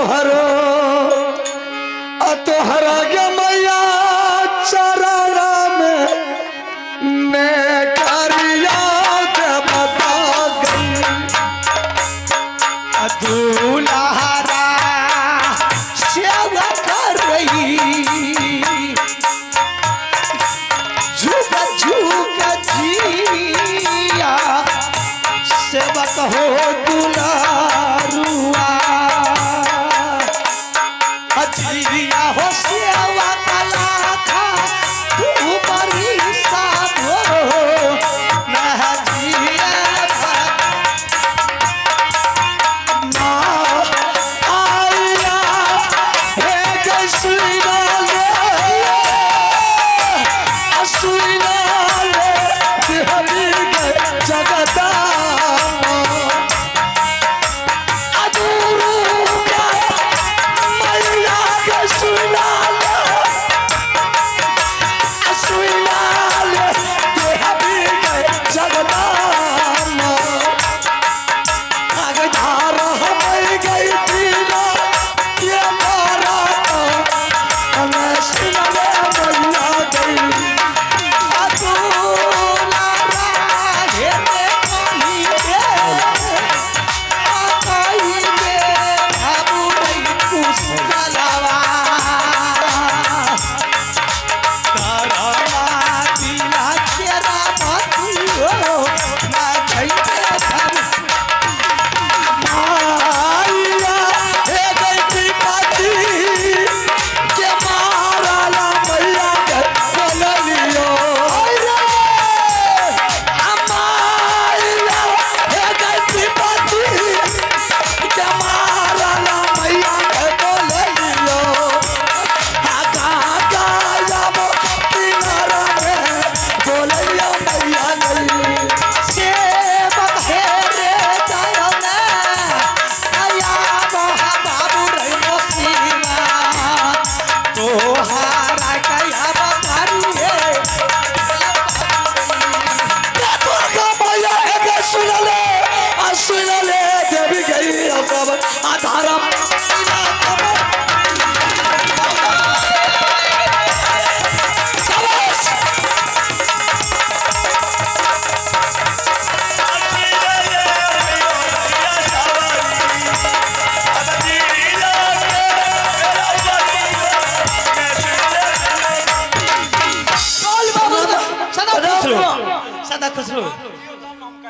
तोहरो तोहरा के मैया चरण में ने करिया के बता गई दुल्हारा सेवा कर रही झुक झुक जिया सेवक हो दुलारुआ जिया हो सेवा कला था तू बड़ी साथ हो ना जिया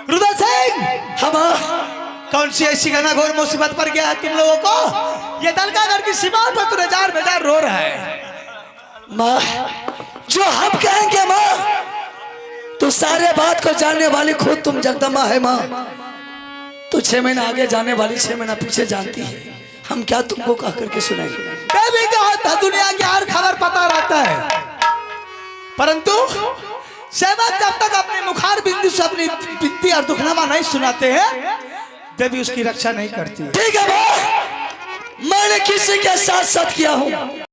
रुदल सिंह हम कौन सी ऐसी घना घोर मुसीबत पर गया तुम लोगों को? ये दलकागढ़ की सीमा पर तुझे जार बेजार रो रहा है। माँ जो हम कहेंगे माँ तो सारे बात को जानने वाली खुद तुम जगदम्बा है माँ। तो 6 महीना आगे जाने वाली 6 महीना पीछे जानती है। हम क्या तुमको कह करके सुनाएंगे? भी क्या दुनिया की हर खबर पता रहता है, परंतु सेवक जब तक अपने मुखार बिंदु से अपनी बिनती और दुखनामा नहीं सुनाते हैं देवी उसकी रक्षा नहीं करती। ठीक है माँ, मैंने किसी के साथ सत किया हूँ।